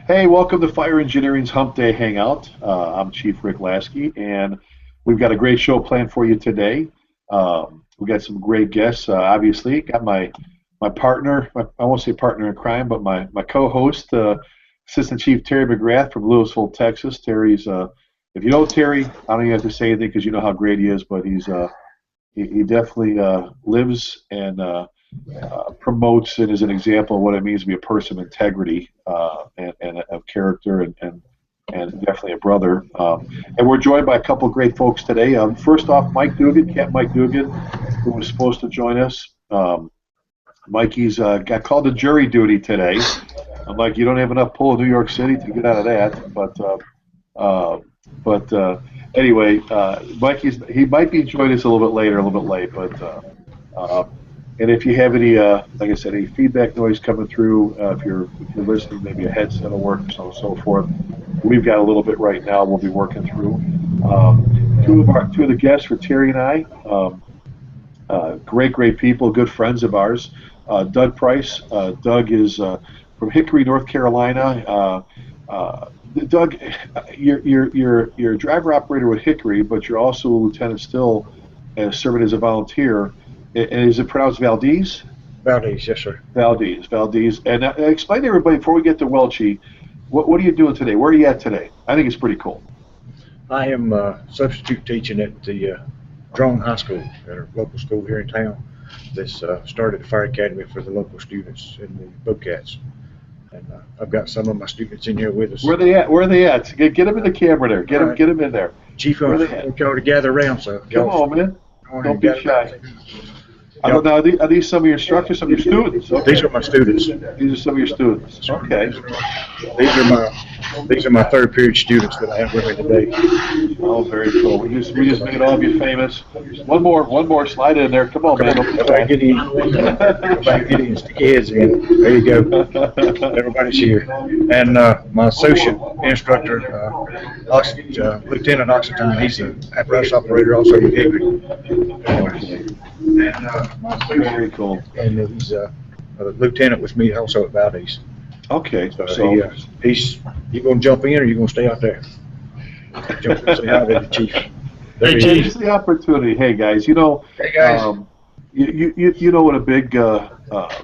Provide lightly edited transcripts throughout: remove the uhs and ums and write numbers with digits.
Hey, welcome to Fire Engineering's Humpday Hangout. I'm Chief Rick Lasky, and we've got a great show planned for you today. We've got some great guests. Obviously, got my partner. I won't say partner in crime, but my co-host, Assistant Chief Terry McGrath from Louisville, Texas. Terry's, if you know Terry, I don't even have to say anything because you know how great he is. But he definitely lives and promotes and is an example of what it means to be a person of integrity and of character and definitely a brother. And we're joined by a couple of great folks today. First off, Mike Dugan, Captain Mike Dugan, who was supposed to join us. Mikey's got called to jury duty today. I'm like, you don't have enough pull in New York City to get out of that. But anyway, he might be joining us a little bit later, a little bit late. But and if you have any, like I said, any feedback noise coming through, if you're listening, maybe a headset will work, so on and so forth. We've got a little bit right now. We'll be working through. Two of the guests for Terry and I, great people, good friends of ours. Doug Price. Doug is from Hickory, North Carolina. Doug, you're a driver operator with Hickory, but you're also a lieutenant still, serving as a volunteer. And is it pronounced Valdez? Valdez, yes, sir. Valdez. And explain to everybody before we get to Welchy, what are you doing today? Where are you at today? I think it's pretty cool. I am substitute teaching at the Drone High School, at our local school here in town. This started a fire academy for the local students in the Bobcats. And I've got some of my students in here with us. Where are they at? Get them in the camera there. Get them in there. Chief, I want y'all to gather around. So come on, man. Don't be shy. Now, are these some of your instructors, some of your students? Okay. These are my students. These are some of your students. Okay. These are my third period students that I have with me today. Oh, very cool. We just made all of you famous. One more. Slide in there. Come on, man. Everybody get in. Stick your heads in. There you go. Everybody's here. And my associate instructor, Lieutenant Oxentine, he's an apparatus operator also with Hickory. Very cool. And he's a lieutenant with me also at Valdez. Okay. So you gonna jump in or you gonna stay out there? Jump in, say hi to the chief. Hey, Chief. It's the opportunity. Hey guys, you know. Hey guys. You know what a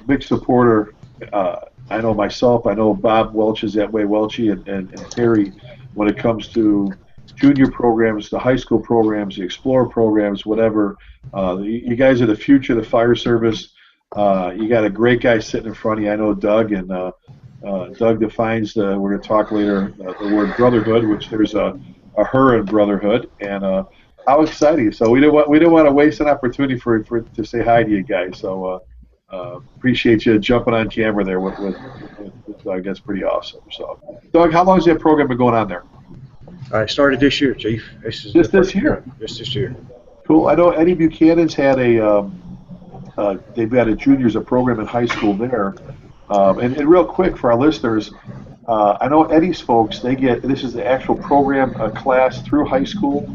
big supporter. I know myself. I know Bob Welch is that way. Welchy and Terry, when it comes to junior programs, the high school programs, the Explorer programs, whatever. You guys are the future of the fire service. You got a great guy sitting in front of you. I know Doug, and Doug defines we're going to talk later, the word brotherhood, which there's a her in brotherhood, and how exciting. So we didn't want to waste an opportunity for to say hi to you guys. So appreciate you jumping on camera there with Doug. That's pretty awesome. So Doug, how long has that program been going on there? I started this year, Chief. This year? Just this year. Cool. I know Eddie Buchanan's had they've got a juniors, a program in high school there. And real quick for our listeners, I know Eddie's folks, this is the actual program, a class through high school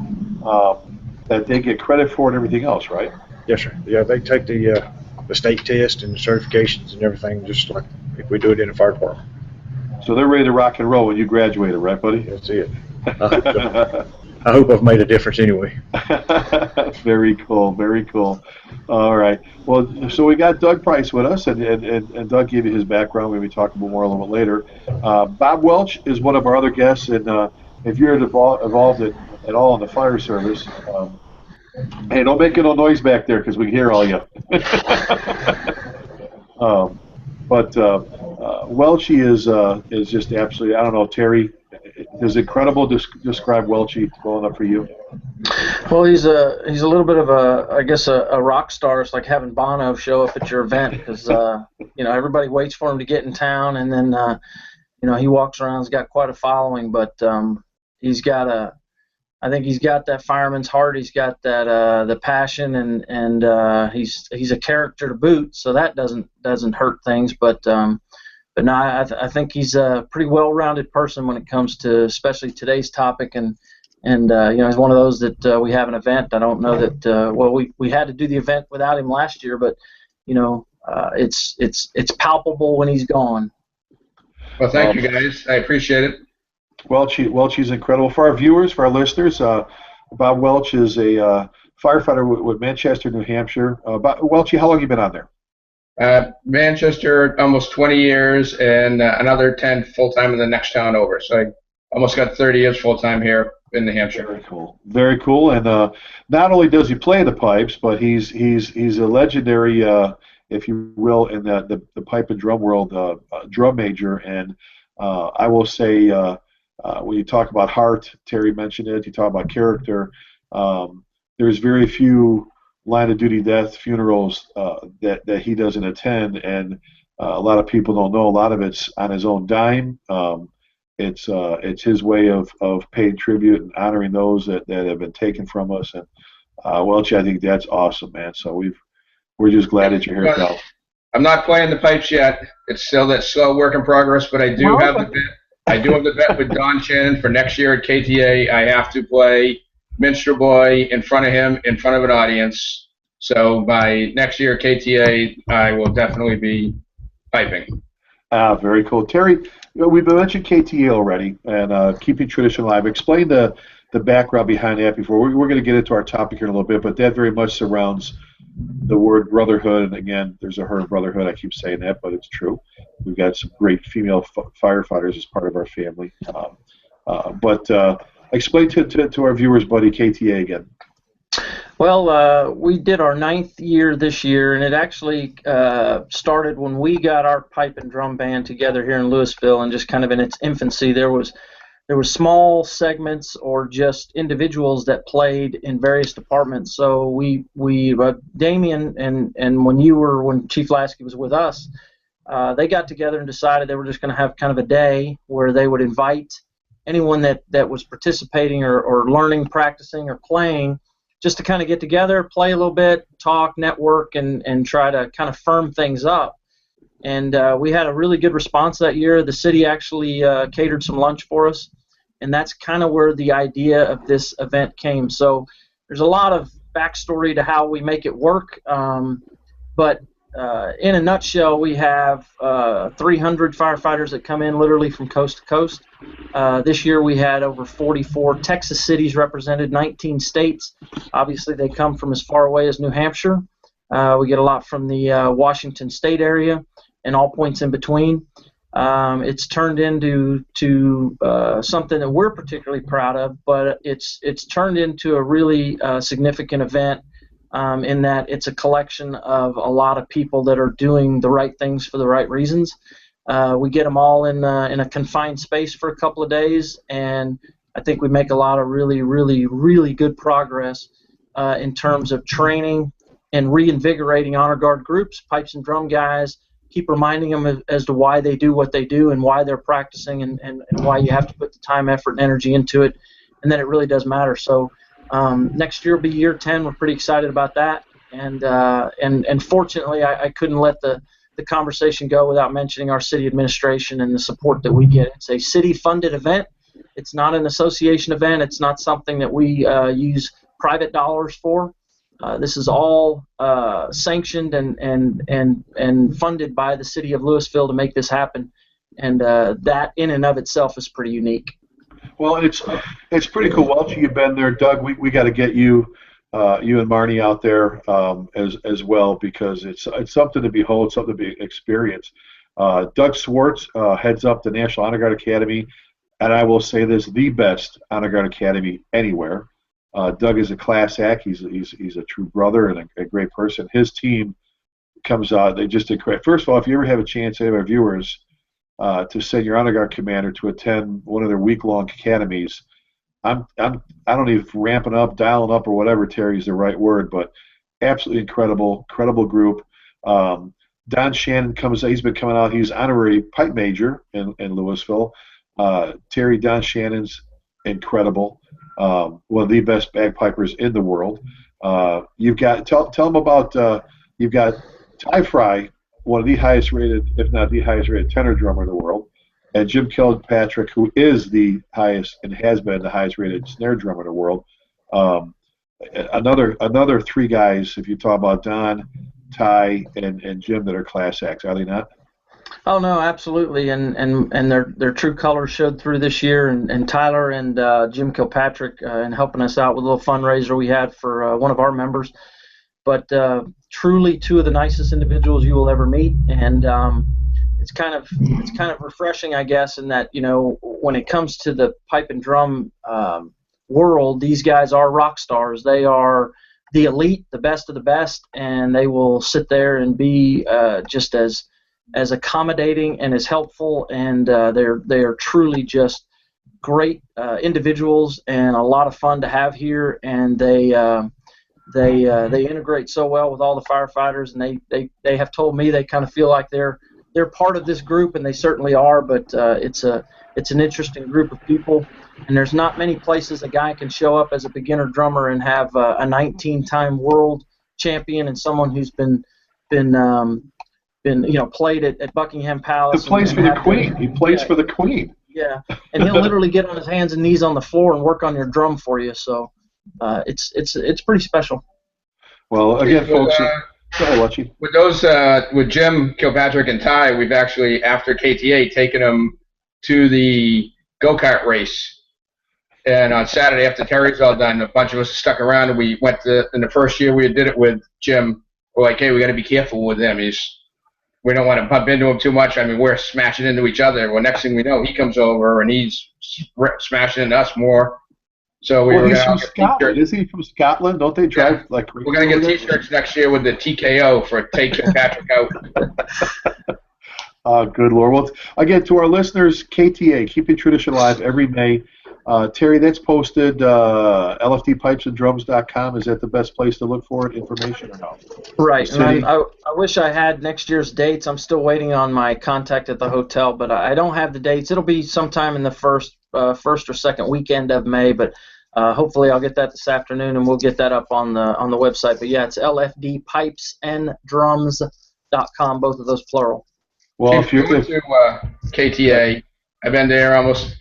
that they get credit for and everything else, right? Yes, sir. Yeah, they take the state test and the certifications and everything, just like if we do it in the fire department. So they're ready to rock and roll when you graduated, right, buddy? That's it. I hope I've made a difference anyway. Very cool, very cool. All right. Well, so we got Doug Price with us, and Doug gave you his background. We'll be talking more a little bit later. Bob Welch is one of our other guests, and if you're involved at all in the fire service, hey, don't make no noise back there because we can hear all you. But Welchy is just absolutely, I don't know, Terry, does incredible describe Welchy well enough for you? Well, he's a little bit of a rock star. It's like having Bono show up at your event because everybody waits for him to get in town, and then he walks around. He's got quite a following, but I think he's got that fireman's heart. He's got that the passion, and he's a character to boot. So that doesn't hurt things, but no, I think he's a pretty well-rounded person when it comes to especially today's topic, and he's one of those that we have an event. I don't know that we had to do the event without him last year, but it's palpable when he's gone. Well, thank you guys. I appreciate it. Welch is incredible. For our viewers, for our listeners, Bob Welch is a firefighter with Manchester, New Hampshire. Welch, how long have you been on there? Manchester, almost 20 years, and another 10 full-time in the next town over. So I almost got 30 years full-time here in New Hampshire. Very cool. Very cool. And not only does he play the pipes, but he's a legendary, if you will, in the pipe and drum world, drum major. And I will say, when you talk about heart, Terry mentioned it. You talk about character. There's very few line of duty death funerals that he doesn't attend, and a lot of people don't know. A lot of it's on his own dime. It's his way of paying tribute and honoring those that have been taken from us. And Welch, I think that's awesome, man. So we're just glad that you're here, pal. I'm not playing the pipes yet. It's still that slow work in progress, but I do have the bet. I do have the bet with Don Shannon for next year at KTA. I have to play Minstrel Boy in front of him, in front of an audience. So by next year at KTA, I will definitely be piping. Very cool. Terry, we've mentioned KTA already, and keeping tradition alive. Explain the background behind that before. We're going to get into our topic here in a little bit, but that very much surrounds the word brotherhood. And again, there's a her brotherhood. I keep saying that, but it's true. We've got some great female firefighters as part of our family. But explain to our viewers, buddy, KTA again. Well, we did our 9th year this year, and it actually started when we got our pipe and drum band together here in Louisville, and just kind of in its infancy. There was small segments or just individuals that played in various departments. So we Damien and when Chief Lasky was with us, they got together and decided they were just going to have kind of a day where they would invite anyone that was participating or learning, practicing, or playing, just to kind of get together, play a little bit, talk, network, and try to kind of firm things up. And we had a really good response that year. The city actually catered some lunch for us, and that's kind of where the idea of this event came. So there's a lot of backstory to how we make it work, but in a nutshell, we have 300 firefighters that come in literally from coast to coast. This year we had over 44 Texas cities represented, 19 states. Obviously they come from as far away as New Hampshire. We get a lot from the Washington State area and all points in between. It's turned into something that we're particularly proud of, but it's turned into a really significant event in that it's a collection of a lot of people that are doing the right things for the right reasons. We get them all in a confined space for a couple of days, and I think we make a lot of really, really, really good progress in terms of training and reinvigorating honor guard groups, pipes and drum guys. Keep reminding them as to why they do what they do and why they're practicing and why you have to put the time, effort, and energy into it, and then it really does matter. So next year will be year 10. We're pretty excited about that, and fortunately I couldn't let the conversation go without mentioning our city administration and the support that we get. It's a city-funded event. It's not an association event. It's not something that we use private dollars for. This is all sanctioned and funded by the city of Louisville to make this happen, and that in and of itself is pretty unique. Well, it's pretty cool. Welch, you've been there. Doug, we got to get you and Marnie out there as well, because it's something to behold, something to be experienced. Doug Swartz heads up the National Honor Guard Academy, and I will say this, the best Honor Guard Academy anywhere. Doug is a class act. He's a true brother and a great person. His team comes out. They just did great. First of all, if you ever have a chance, any of our viewers, to send your Honor Guard commander to attend one of their week-long academies, I don't know if ramping up, dialing up, or whatever, Terry, is the right word, but absolutely incredible group. Don Shannon comes. He's been coming out. He's honorary pipe major in Louisville. Terry, Don Shannon's incredible. One of the best bagpipers in the world. You've got tell them about you've got Ty Fry, one of the highest rated, if not the highest rated tenor drummer in the world, and Jim Kilpatrick, who is the highest and has been the highest rated snare drummer in the world. Another three guys, if you talk about Don, Ty, and Jim, that are class acts, are they not? Oh no, absolutely, and their true colors showed through this year, and Tyler and Jim Kilpatrick in helping us out with a little fundraiser we had for one of our members. But truly, two of the nicest individuals you will ever meet, and it's kind of refreshing, I guess, in that when it comes to the pipe and drum world, these guys are rock stars. They are the elite, the best of the best, and they will sit there and be just as accommodating and as helpful, and they are truly just great individuals and a lot of fun to have here, and they integrate so well with all the firefighters, and they have told me they kind of feel like they're part of this group, and they certainly are. But it's an interesting group of people, and there's not many places a guy can show up as a beginner drummer and have a 19-time world champion and someone who's been played at Buckingham Palace. He plays for the Queen. He plays for the Queen. Yeah, and he'll literally get on his hands and knees on the floor and work on your drum for you. So it's pretty special. Well, again, folks, go ahead, Luchy. With those, with Jim Kilpatrick and Ty, we've actually, after KTA, taken them to the go-kart race. And on Saturday, after Terry's all done, a bunch of us stuck around, and we went in the first year we did it with Jim, we're like, hey, we got to be careful with him. We don't want to bump into him too much. I mean, we're smashing into each other. Well, next thing we know, he comes over, and he's smashing into us more. So he's from Scotland. Is he from Scotland? Don't they drive like crazy? We're going to get T-shirts next year with the TKO for Take Kilpatrick Out. Good Lord. Well, again, to our listeners, KTA, Keeping Tradition Alive, every May. Terry, that's posted, lftpipesanddrums.com. Is that the best place to look for information or no? Right. And I wish I had next year's dates. I'm still waiting on my contact at the hotel, but I don't have the dates. It'll be sometime in the first or second weekend of May, but hopefully I'll get that this afternoon, and we'll get that up on the website. But yeah, it's lftpipesanddrums.com, both of those plural. Well, if you're to KTA, I've been there almost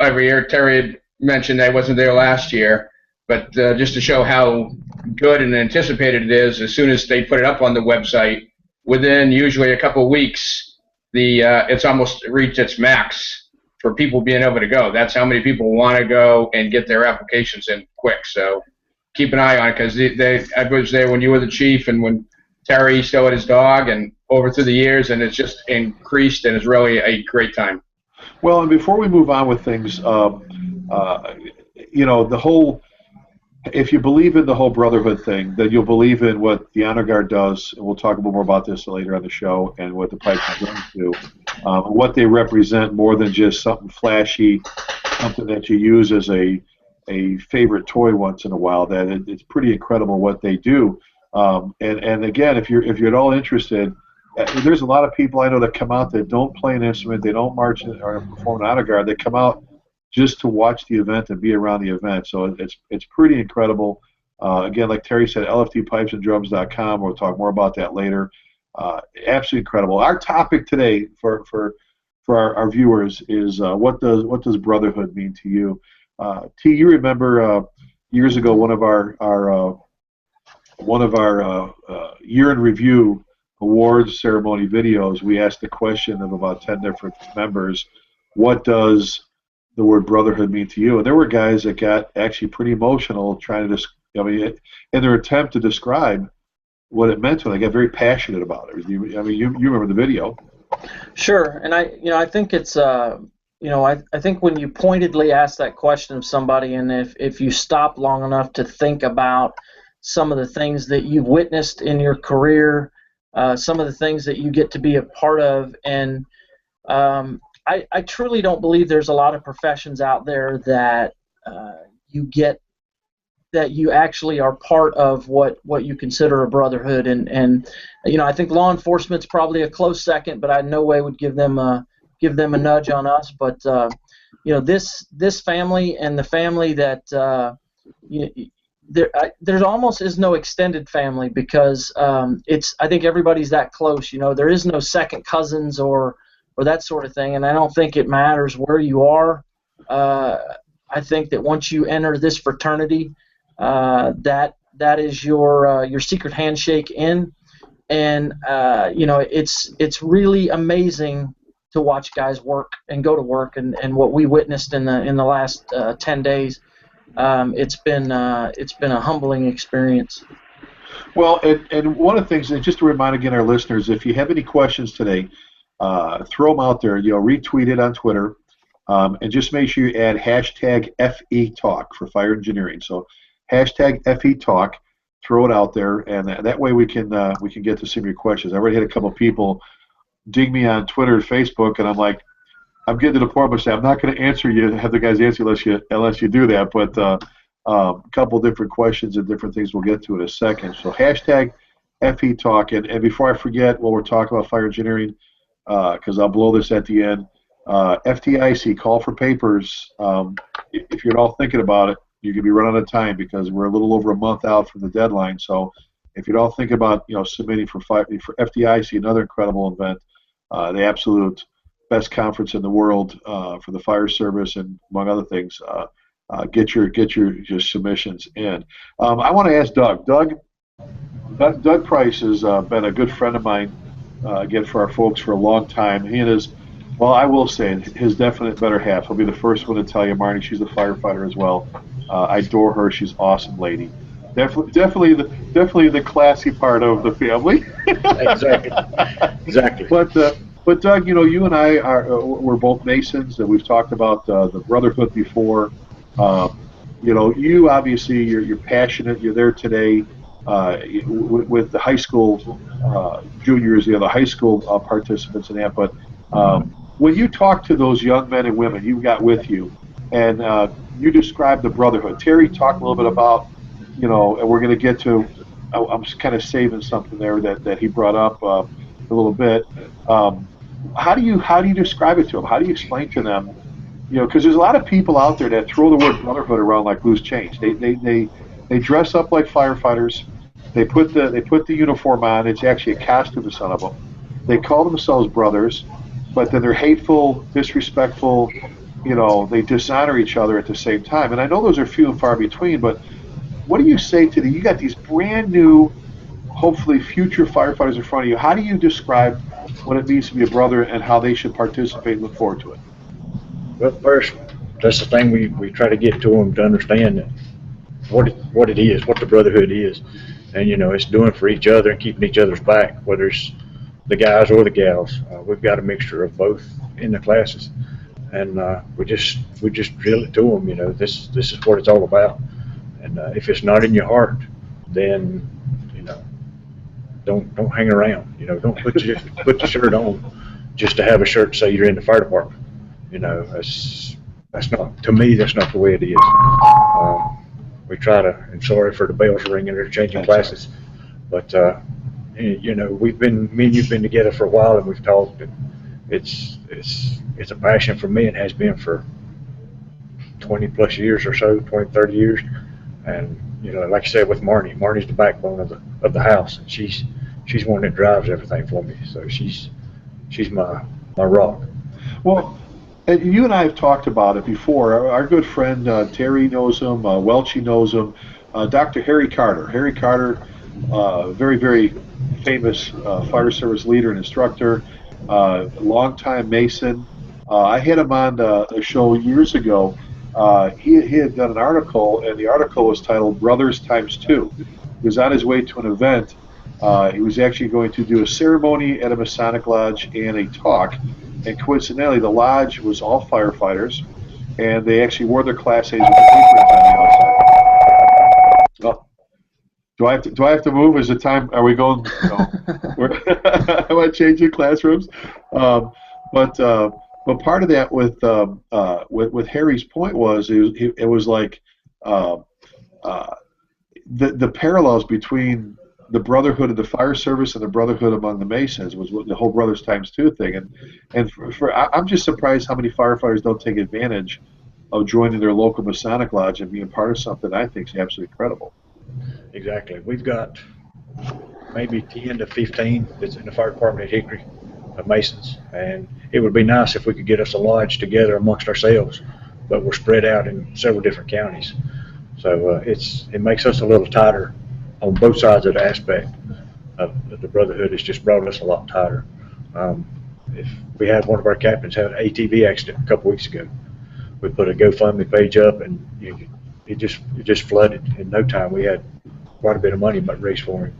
every year. Terry had mentioned I wasn't there last year, but just to show how good and anticipated it is, as soon as they put it up on the website, within usually a couple of weeks, it's almost reached its max for people being able to go. That's how many people want to go and get their applications in quick. So keep an eye on it, because I was there when you were the chief and when Terry still had his dog, and over through the years, and it's just increased, and it's really a great time. Well, and before we move on with things, the whole, if you believe in the whole Brotherhood thing, then you'll believe in what the Honor Guard does, and we'll talk more about this later on the show, and what the Pipes and Drums do, what they represent more than just something flashy, something that you use as a favorite toy once in a while. That it's pretty incredible what they do. And again, if you're at all interested, there's a lot of people I know that come out that don't play an instrument, they don't march or perform an honor guard. They come out just to watch the event and be around the event. So it's pretty incredible. Again, like Terry said, lftpipesanddrums.com. We'll talk more about that later. Absolutely incredible. Our topic today for our viewers is what does Brotherhood mean to you? T, you remember years ago one of our year in review awards ceremony videos, we asked the question of about 10 different members, what does the word Brotherhood mean to you? And there were guys that got actually pretty emotional trying to, in their attempt to describe what it meant to them. They got very passionate about it. You remember the video. Sure, and I think it's, I think when you pointedly ask that question of somebody, and if you stop long enough to think about some of the things that you've witnessed in your career, some of the things that you get to be a part of, and I truly don't believe there's a lot of professions out there that you actually are part of what you consider a brotherhood, and I think law enforcement's probably a close second, but I in no way would give them a nudge on us. But this family and the family that there almost is no extended family, because I think everybody's that close. There is no second cousins or that sort of thing, and I don't think it matters where you are. I think that once you enter this fraternity, that is your secret handshake in, and you know, it's really amazing to watch guys work and go to work, and what we witnessed in the last 10 days. It's been a humbling experience. Well, and one of the things, and just to remind again our listeners, if you have any questions today, throw them out there. You know, retweet it on Twitter, and just make sure you add hashtag FE Talk for fire engineering. So hashtag FE Talk, throw it out there, and that way we can get to some of your questions. I already had a couple of people ding me on Twitter and Facebook, and I'm like, I'm getting to the point where I say I'm not going to answer you, have the guys answer unless you do that. But a couple different questions and different things we'll get to in a second. So hashtag FE Talk, and before I forget, while we're talking about fire engineering, because I'll blow this at the end, FDIC, call for papers. If you're at all thinking about it, you could be running out of time because we're a little over a month out from the deadline. So if you're all thinking about submitting for FDIC, another incredible event, the absolute best conference in the world for the fire service, and among other things, get your submissions in. I want to ask Doug. Doug Price has been a good friend of mine, again, for our folks for a long time. He and his, well, I will say, his definite better half. I'll be the first one to tell you, Marnie, she's a firefighter as well. I adore her. She's an awesome lady. Definitely the classy part of the family. Exactly. But Doug, you and I we're both Masons, and we've talked about the Brotherhood before. You obviously you're passionate. You're there today with the high school juniors, the high school participants in that. But when you talk to those young men and women you've got with you, and you describe the Brotherhood, Terry talked a little bit about, and we're going to get to. I'm just kind of saving something there that he brought up a little bit. How do you describe it to them? How do you explain to them? Because there's a lot of people out there that throw the word Brotherhood around like loose change. They dress up like firefighters. They put the uniform on. It's actually a costume to some of them. They call themselves brothers, but then they're hateful, disrespectful. They dishonor each other at the same time. And I know those are few and far between. But what do you say to you got these brand new, hopefully future firefighters in front of you? How do you describe what it means to be a brother and how they should participate and look forward to it? Well, first, that's the thing we try to get to them to understand that what it is, what the Brotherhood is. And, it's doing for each other and keeping each other's back, whether it's the guys or the gals. We've got a mixture of both in the classes. And we just drill it to them, this is what it's all about. And if it's not in your heart, then, don't hang around. Don't put the shirt on just to have a shirt to say you're in the fire department. That's not, to me, that's not the way it is. We try to, and sorry for the bells ringing or changing classes, but me and you've been together for a while, and we've talked, and it's a passion for me, and has been for 20 plus years or so, 20, 30 years. And like I said with Marnie's the backbone of the house, and she's one that drives everything for me. So she's my rock. Well, and you and I have talked about it before. Our good friend Terry knows him. Welch knows him. Dr. Harry Carter. Harry Carter, very, very famous fire service leader and instructor, longtime Mason. I had him on a show years ago. He had done an article, and the article was titled Brothers Times Two. He was on his way to an event. He was actually going to do a ceremony at a Masonic lodge and a talk. And coincidentally, the lodge was all firefighters, and they actually wore their Class A's with the aprons on the outside. Oh, do I have to move? Is it time? Are we going? I want to change in classrooms. But part of that with Harry's point was it was like the parallels between the Brotherhood of the fire service and the Brotherhood among the Masons was the whole Brothers Times Two thing, and I'm just surprised how many firefighters don't take advantage of joining their local Masonic lodge and being part of something I think is absolutely incredible. Exactly. We've got maybe 10 to 15 that's in the fire department at Hickory of Masons, and it would be nice if we could get us a lodge together amongst ourselves, but we're spread out in several different counties, so it makes us a little tighter on both sides of the aspect. the Brotherhood has just brought us a lot tighter. If we had one of our captains have an ATV accident a couple weeks ago, we put a GoFundMe page up, and it just flooded in no time. We had quite a bit of money raised for him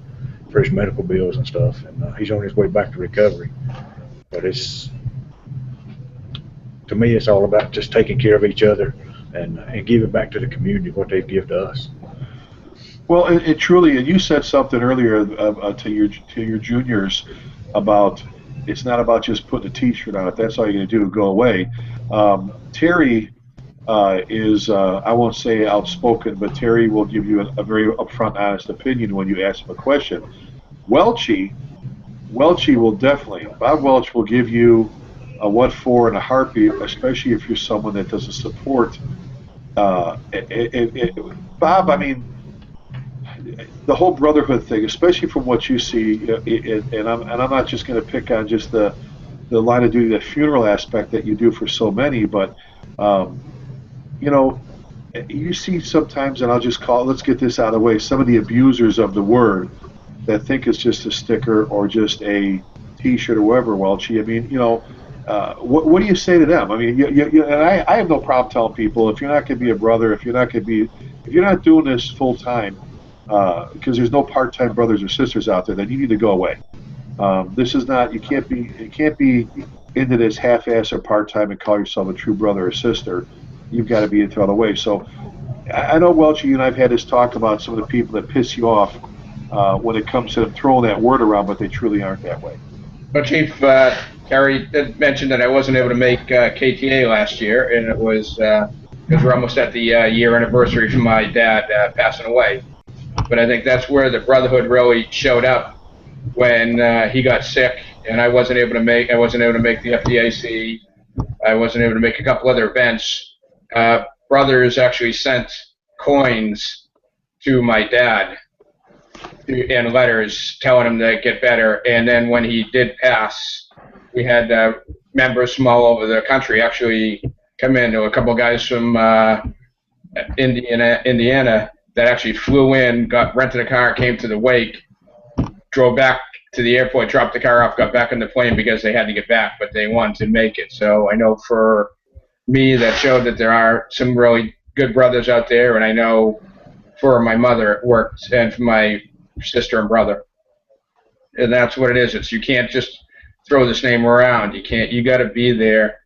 for his medical bills and stuff, and he's on his way back to recovery. But to me, it's all about just taking care of each other and giving back to the community what they give to us. Well, it truly, and you said something earlier to your juniors about it's not about just putting a T-shirt on. If that's all you're going to do, go away. Terry is, I won't say outspoken, but Terry will give you a very upfront, honest opinion when you ask him a question. Welchie will definitely, Bob Welch will give you a what for and a heartbeat, especially if you're someone that doesn't support. Bob, I mean, the whole Brotherhood thing, especially from what you see, and I'm not just going to pick on just the line of duty, the funeral aspect that you do for so many, but you know, you see sometimes, and I'll just let's get this out of the way, some of the abusers of the word that think it's just a sticker or just a T-shirt or whatever, Welchie. I mean, you know, what do you say to them? I mean, and I have no problem telling people, if you're not going to be a brother, if you're not doing this full time, because there's no part-time brothers or sisters out there, then you need to go away. This is not, you can't be into this half-ass or part-time and call yourself a true brother or sister. You've got to be into all the way. So I know, Welch, you and I've had this talk about some of the people that piss you off when it comes to them throwing that word around, but they truly aren't that way. Well, Chief, Terry did mention that I wasn't able to make KTA last year, and it was because we're almost at the year anniversary from my dad passing away. But I think that's where the Brotherhood really showed up when he got sick, and I wasn't able to make the FDAC. I wasn't able to make a couple other events. Brothers actually sent coins to my dad and letters telling him to get better. And then when he did pass, we had members from all over the country actually come in. There were a couple of guys from Indiana that actually flew in, rented a car, came to the wake, drove back to the airport, dropped the car off, got back on the plane because they had to get back, but they wanted to make it. So I know for me that showed that there are some really good brothers out there, and I know for my mother it worked, and for my sister and brother. And that's what it is. It's, you can't just throw this name around. You got to be there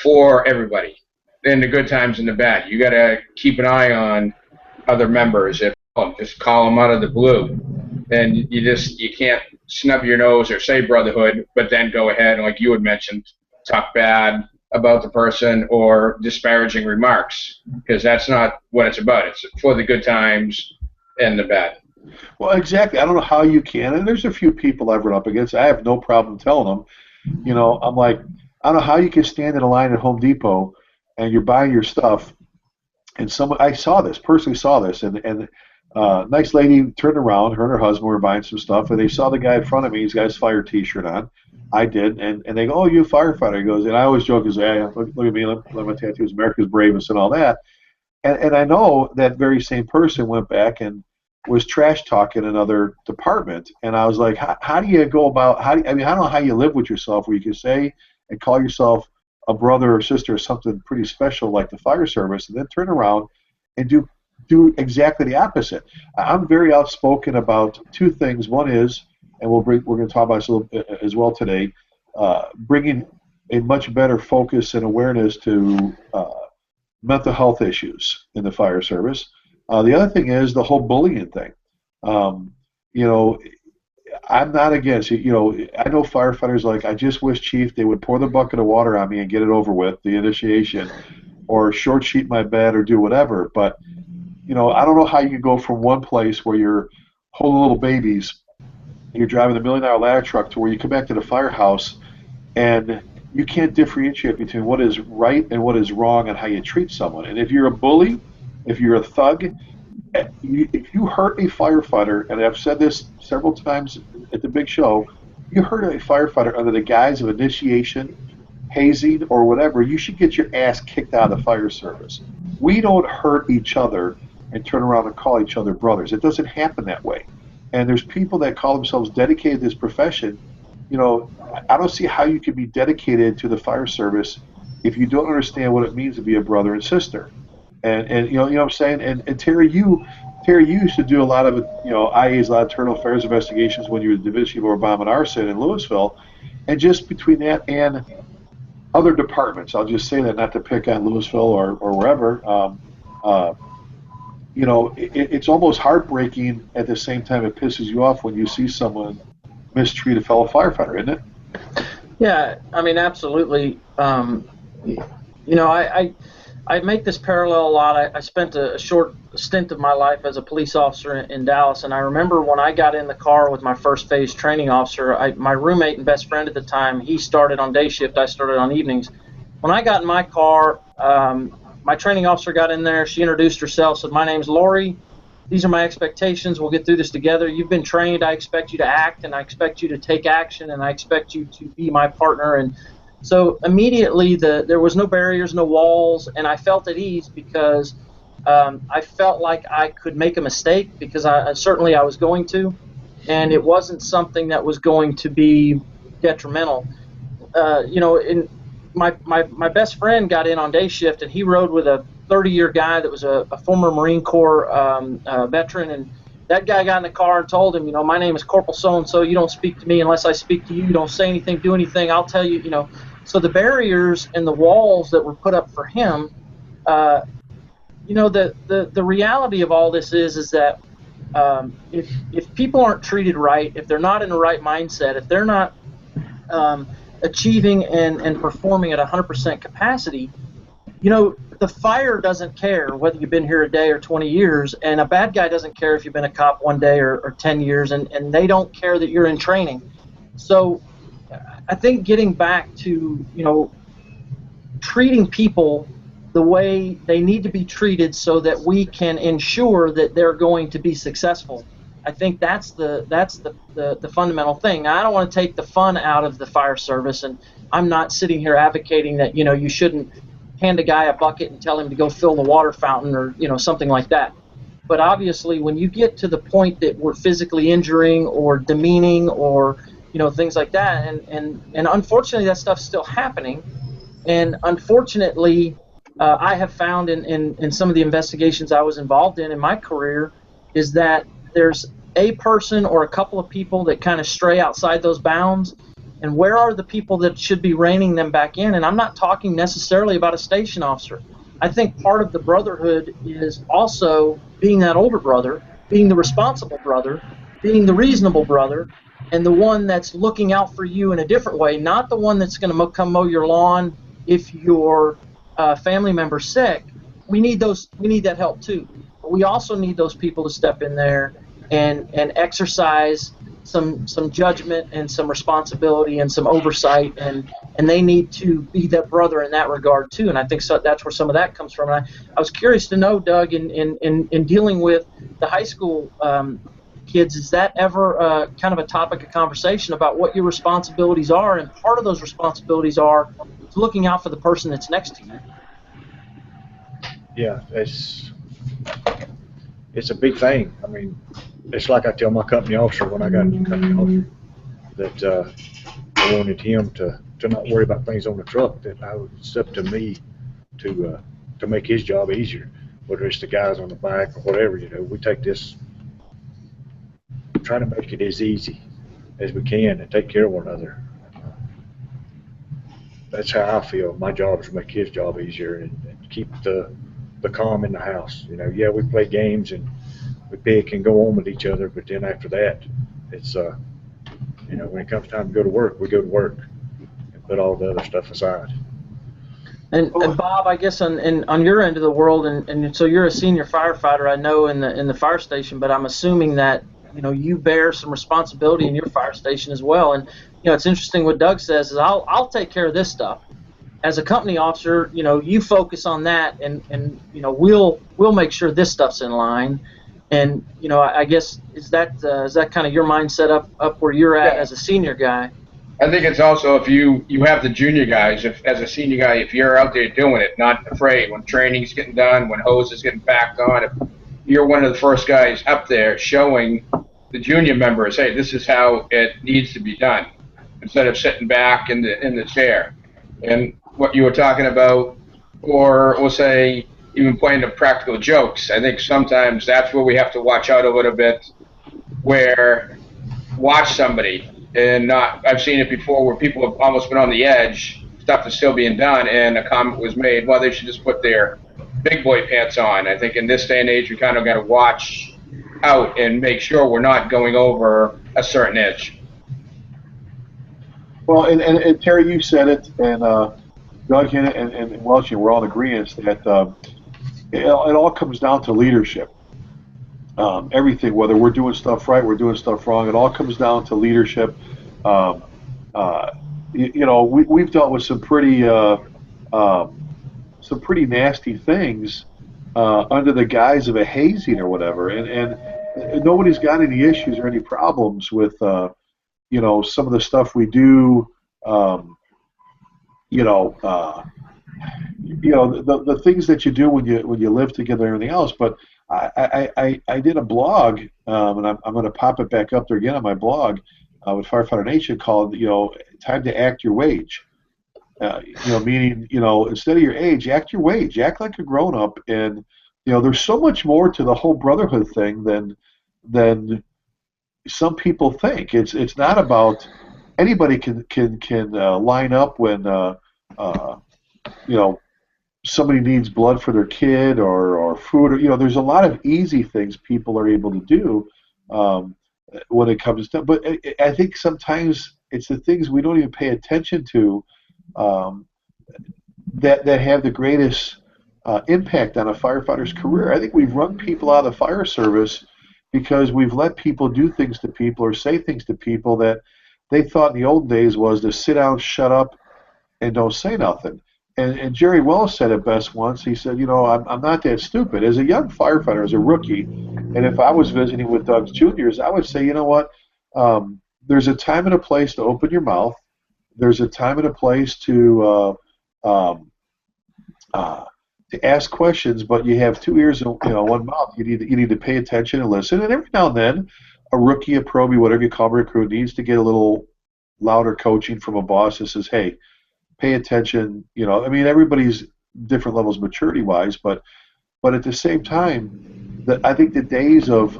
for everybody, in the good times and the bad. You got to keep an eye on other members. If just call them out of the blue, and you can't snub your nose or say Brotherhood, but then go ahead and, like you had mentioned, talk bad about the person or disparaging remarks, because that's not what it's about. It's for the good times and the bad. Well, exactly. I don't know how you can, and there's a few people I've run up against. I have no problem telling them. You know, I'm like, I don't know how you can stand in a line at Home Depot and you're buying your stuff, and I personally saw this, and nice lady turned around, her and her husband were buying some stuff, and they saw the guy in front of me, he's got his fire T-shirt on. I did, and they go, "Oh, you a firefighter?" He goes, and I always joke, "Yeah, look at me, look at my tattoos, America's bravest," and all that. And I know that very same person went back and was trash talking another department, and I was like, how do you go about? I don't know how you live with yourself, where you can say and call yourself a brother or sister or something pretty special like the fire service, and then turn around and do exactly the opposite. I'm very outspoken about two things. One is, and we're going to talk about this a little bit as well today, bringing a much better focus and awareness to mental health issues in the fire service. The other thing is the whole bullying thing. You know, I'm not against it. You know, I know firefighters like, I just wish, Chief, they would pour the bucket of water on me and get it over with, the initiation, or short sheet my bed or do whatever. But, you know, I don't know how you can go from one place where you're holding little babies, and you're driving the $1 million ladder truck, to where you come back to the firehouse and you can't differentiate between what is right and what is wrong and how you treat someone. And if you're a bully, if you're a thug, if you hurt a firefighter, and I've said this several times at the big show, you hurt a firefighter under the guise of initiation, hazing, or whatever, you should get your ass kicked out of the fire service. We don't hurt each other and turn around and call each other brothers. It doesn't happen that way. and there's people that call themselves dedicated to this profession. You know, I don't see how you can be dedicated to the fire service if you don't understand what it means to be a brother and sister. And you know what I'm saying? And Terry, you used to do a lot of, you know, IAs, a lot of internal affairs investigations when you were the Division of Bomb and Arson in Louisville. And just between that and other departments, I'll just say that, not to pick on Louisville or wherever, you know, it's almost heartbreaking. At the same time, it pisses you off when you see someone mistreat a fellow firefighter, isn't it? Yeah, I mean, absolutely. You know, I make this parallel a lot. I spent a short stint of my life as a police officer in Dallas, and I remember when I got in the car with my first phase training officer, my roommate and best friend at the time, he started on day shift, I started on evenings. When I got in my car, my training officer got in there, she introduced herself, said, "My name's Lori, these are my expectations, we'll get through this together. You've been trained, I expect you to act, and I expect you to take action, and I expect you to be my partner." And so immediately there was no barriers, no walls, and I felt at ease because I felt like I could make a mistake, because certainly I was going to, and it wasn't something that was going to be detrimental. You know, my best friend got in on day shift, and he rode with a 30-year guy that was a former Marine Corps veteran, and that guy got in the car and told him, you know, "My name is Corporal so-and-so, you don't speak to me unless I speak to you, don't say anything, do anything, I'll tell you," you know. So the barriers and the walls that were put up for him, you know, the reality of all this is that if people aren't treated right, if they're not in the right mindset, if they're not achieving and performing at 100% capacity, you know, the fire doesn't care whether you've been here a day or 20 years, and a bad guy doesn't care if you've been a cop one day or 10 years, and they don't care that you're in training. So I think getting back to, you know, treating people the way they need to be treated so that we can ensure that they're going to be successful. I think that's the fundamental thing. Now, I don't want to take the fun out of the fire service, and I'm not sitting here advocating that, you know, you shouldn't hand a guy a bucket and tell him to go fill the water fountain or, you know, something like that. But obviously, when you get to the point that we're physically injuring or demeaning or, you know, things like that, and unfortunately that stuff's still happening, and unfortunately I have found in some of the investigations I was involved in my career is that there's a person or a couple of people that kind of stray outside those bounds, and where are the people that should be reining them back in? And I'm not talking necessarily about a station officer. I think part of the brotherhood is also being that older brother, being the responsible brother, being the reasonable brother, and the one that's looking out for you in a different way, not the one that's going to come mow your lawn if your family member's sick. We need that help too. But we also need those people to step in there and exercise some judgment and some responsibility and some oversight, and they need to be that brother in that regard too. And I think that's where some of that comes from. And I was curious to know, Doug, in dealing with the high school kids, is that ever kind of a topic of conversation about what your responsibilities are? And part of those responsibilities are looking out for the person that's next to you. Yeah, it's a big thing. I mean, it's like I tell my company officer when I got a company officer that I wanted him to not worry about things on the truck, that it's up to me to make his job easier, whether it's the guys on the back or whatever. You know, we take this, try to make it as easy as we can and take care of one another. That's how I feel. My job is to make his job easier and keep the calm in the house. You know, yeah, we play games and we pick and go on with each other, but then after that, it's you know, when it comes time to go to work, we go to work and put all the other stuff aside. And Bob, I guess on your end of the world, and so you're a senior firefighter, I know, in the fire station, but I'm assuming that, you know, you bear some responsibility in your fire station as well. And, you know, it's interesting what Doug says is I'll take care of this stuff. As a company officer, you know, you focus on that, and you know, we'll make sure this stuff's in line. And, you know, I guess is that kind of your mindset up where you're at as a senior guy? I think it's also if you have the junior guys, if as a senior guy, if you're out there doing it, not afraid when training's getting done, when hose is getting backed on, if you're one of the first guys up there showing the junior members, hey, this is how it needs to be done, instead of sitting back in the chair. And what you were talking about, or we'll say even playing the practical jokes, I think sometimes that's where we have to watch out a little bit, where watch somebody and not, I've seen it before where people have almost been on the edge, stuff is still being done, and a comment was made, well, they should just put their big boy pants on. I think in this day and age, we kind of got to watch out and make sure we're not going over a certain edge. Well, and Terry, you said it, and Doug and Welch, we're all in agreement that it all comes down to leadership. Everything, whether we're doing stuff right, we're doing stuff wrong, it all comes down to leadership. We've dealt with some pretty nasty things under the guise of a hazing or whatever, and nobody's got any issues or any problems with some of the stuff we do. The things that you do when you live together and everything else. But I did a blog, and I'm going to pop it back up there again on my blog with Firefighter Nation called "Time to Act Your Wage." Meaning instead of your age, act your wage, act like a grown up, and there's so much more to the whole brotherhood thing than some people think. It's not about anybody can line up when somebody needs blood for their kid or food, or there's a lot of easy things people are able to do when it comes to. But I think sometimes it's the things we don't even pay attention to that have the greatest impact on a firefighter's career. I think we've run people out of the fire service because we've let people do things to people or say things to people that they thought in the old days was to sit down, shut up, and don't say nothing. And Jerry Welch said it best once. He said, I'm not that stupid. As a young firefighter, as a rookie, and if I was visiting with Doug's juniors, I would say, there's a time and a place to open your mouth. There's a time and a place to ask questions, but you have two ears and one mouth. You need to pay attention and listen. And every now and then, a rookie, a probie, whatever you call a recruit, needs to get a little louder coaching from a boss that says, "Hey, pay attention." Everybody's different levels maturity-wise, but at the same time, I think the days of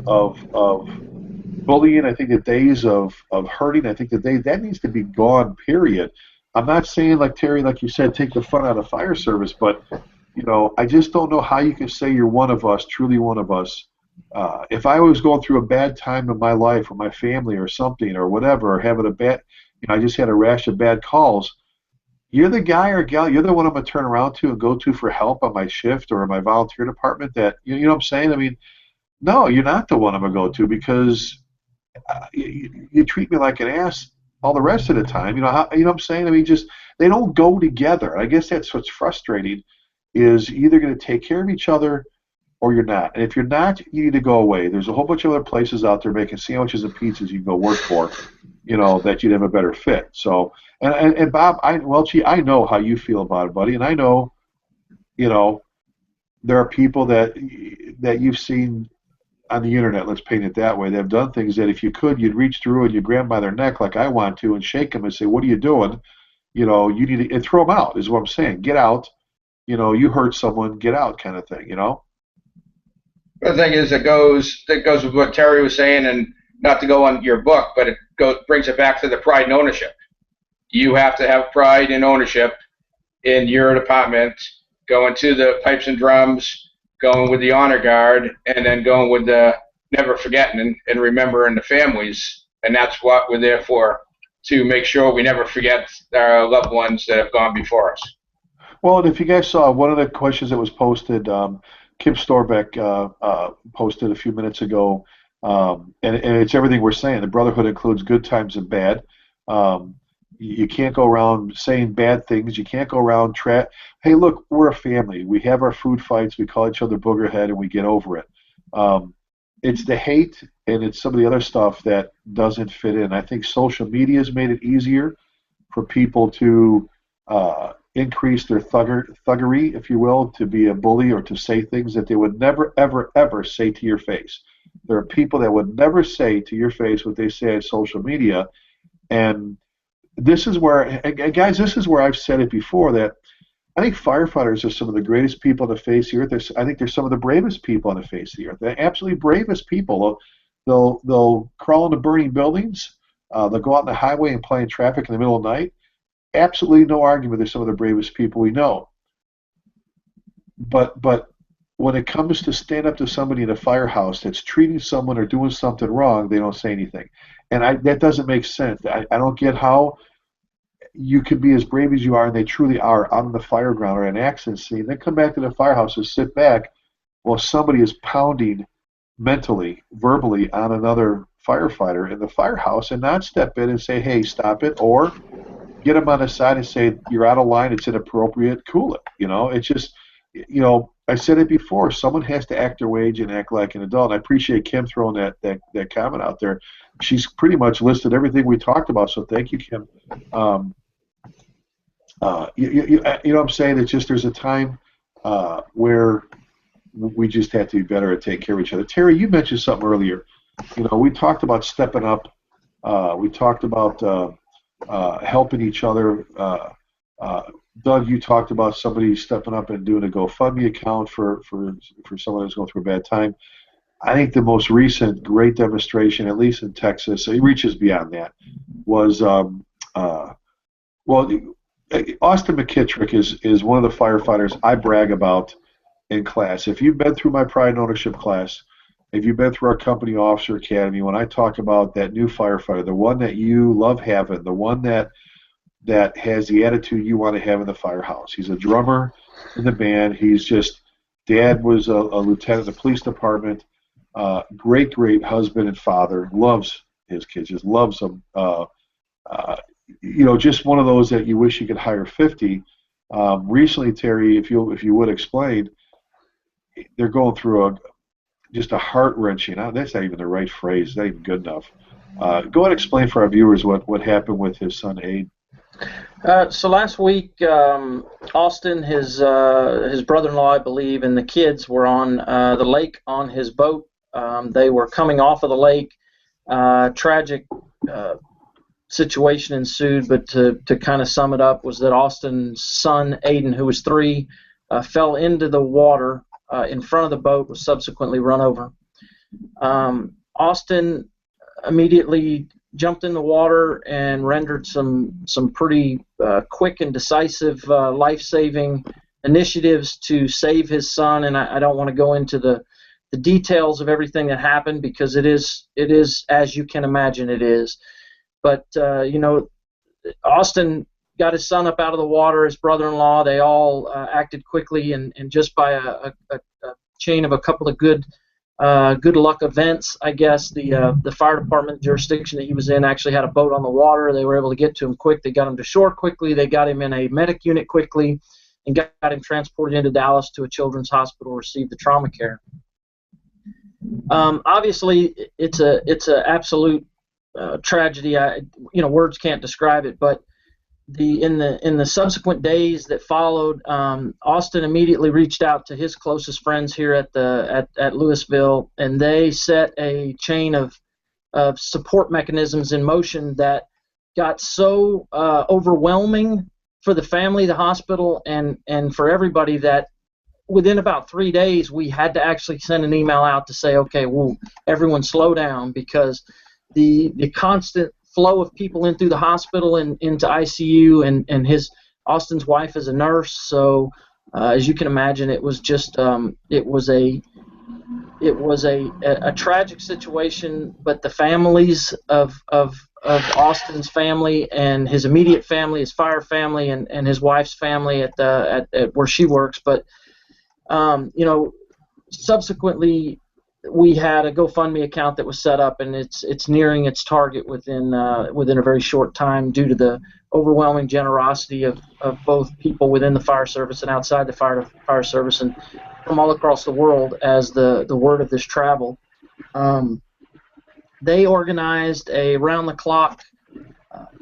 bullying, I think the days of hurting, I think that needs to be gone. Period. I'm not saying, like Terry, like you said, take the fun out of fire service, but I just don't know how you can say you're one of us, truly one of us. If I was going through a bad time in my life or my family or something or whatever, or having a bad, I just had a rash of bad calls, you're the guy or gal, you're the one I'm going to turn around to and go to for help on my shift or in my volunteer department. That you know what I'm saying? I mean, no, you're not the one I'm going to go to because you treat me like an ass all the rest of the time. You know what I'm saying? I mean, just they don't go together. I guess that's what's frustrating. Is you're either going to take care of each other or you're not. And if you're not, you need to go away. There's a whole bunch of other places out there making sandwiches and pizzas you can go work for, that you'd have a better fit. So, and Bob, Welchie, I know how you feel about it, buddy. And I know, there are people that you've seen on the internet, let's paint it that way, they've done things that if you could, you'd reach through and you'd grab them by their neck like I want to and shake them and say, "What are you doing?" You need to, and throw them out is what I'm saying. Get out. You hurt someone, get out, kind of thing. The thing is, that goes with what Terry was saying, and not to go on your book, but it brings it back to the pride and ownership. You have to have pride and ownership in your department, going to the pipes and drums, going with the honor guard, and then going with the never forgetting and remembering the families. And that's what we're there for, to make sure we never forget our loved ones that have gone before us. Well, and if you guys saw one of the questions that was posted, Kim Storbeck posted a few minutes ago, and it's everything we're saying. The Brotherhood includes good times and bad. You can't go around saying bad things. You can't go around hey, look, we're a family. We have our food fights. We call each other boogerhead, and we get over it. It's the hate, and it's some of the other stuff that doesn't fit in. I think social media has made it easier for people to increase their thuggery, if you will, to be a bully or to say things that they would never, ever, ever say to your face. There are people that would never say to your face what they say on social media, and this is where, and guys, this is where I've said it before, that I think firefighters are some of the greatest people on the face of the earth. I think they're some of the bravest people on the face of the earth. They're absolutely bravest people. They'll crawl into burning buildings. They'll go out on the highway and play in traffic in the middle of the night. Absolutely no argument. They're some of the bravest people we know. But when it comes to stand up to somebody in a firehouse that's treating someone or doing something wrong, they don't say anything. And that doesn't make sense. I don't get how you can be as brave as you are, and they truly are, on the fire ground or an accident scene, then come back to the firehouse and sit back while somebody is pounding mentally, verbally on another firefighter in the firehouse, and not step in and say, hey, stop it, or get them on the side and say, you're out of line, it's inappropriate, cool it. It's just, I said it before, someone has to act their age and act like an adult. And I appreciate Kim throwing that comment out there. She's pretty much listed everything we talked about, so thank you, Kim. You know what I'm saying? It's just there's a time where we just have to be better at taking care of each other. Terry, you mentioned something earlier. We talked about stepping up. We talked about helping each other. Doug, you talked about somebody stepping up and doing a GoFundMe account for someone who's going through a bad time. I think the most recent great demonstration, at least in Texas, it reaches beyond that, was Austin McKittrick is one of the firefighters I brag about in class. If you've been through my Pride and Ownership class, if you've been through our Company Officer Academy, when I talk about that new firefighter, the one that you love having, the one that has the attitude you want to have in the firehouse. He's a drummer in the band. Dad was a lieutenant in the police department. Great husband and father. Loves his kids. Just loves them. Just one of those that you wish you could hire 50. Recently, Terry, if you would explain, they're going through just a heart-wrenching. That's not even the right phrase. Not even good enough. Go ahead and explain for our viewers what happened with his son Abe. So last week, Austin, his brother-in-law, I believe, and the kids were on the lake on his boat. They were coming off of the lake. Tragic situation ensued, but to kind of sum it up was that Austin's son, Aiden, who was 3, fell into the water in front of the boat, was subsequently run over. Austin immediately jumped in the water and rendered some pretty quick and decisive life-saving initiatives to save his son, and I don't want to go into the details of everything that happened because it is as you can imagine it is. But Austin got his son up out of the water, his brother-in-law. They all acted quickly, and just by a chain of a couple of good luck events, I guess, the fire department jurisdiction that he was in actually had a boat on the water. They were able to get to him quick. They got him to shore quickly. They got him in a medic unit quickly and got him transported into Dallas to a children's hospital to receive the trauma care. Obviously, it's a absolute tragedy. Words can't describe it, but in the subsequent days that followed, Austin immediately reached out to his closest friends here at Louisville, and they set a chain of support mechanisms in motion that got so overwhelming for the family, the hospital, and for everybody that within about 3 days we had to actually send an email out to say, okay, well, everyone slow down, because the constant flow of people in through the hospital and into ICU, and Austin's wife is a nurse, so as you can imagine, it was just it was a tragic situation. But the families of Austin's family and his immediate family, his fire family, and his wife's family at where she works, but subsequently we had a GoFundMe account that was set up, and it's nearing its target within a very short time due to the overwhelming generosity of both people within the fire service and outside the fire service and from all across the world as the word of this traveled. They organized a round-the-clock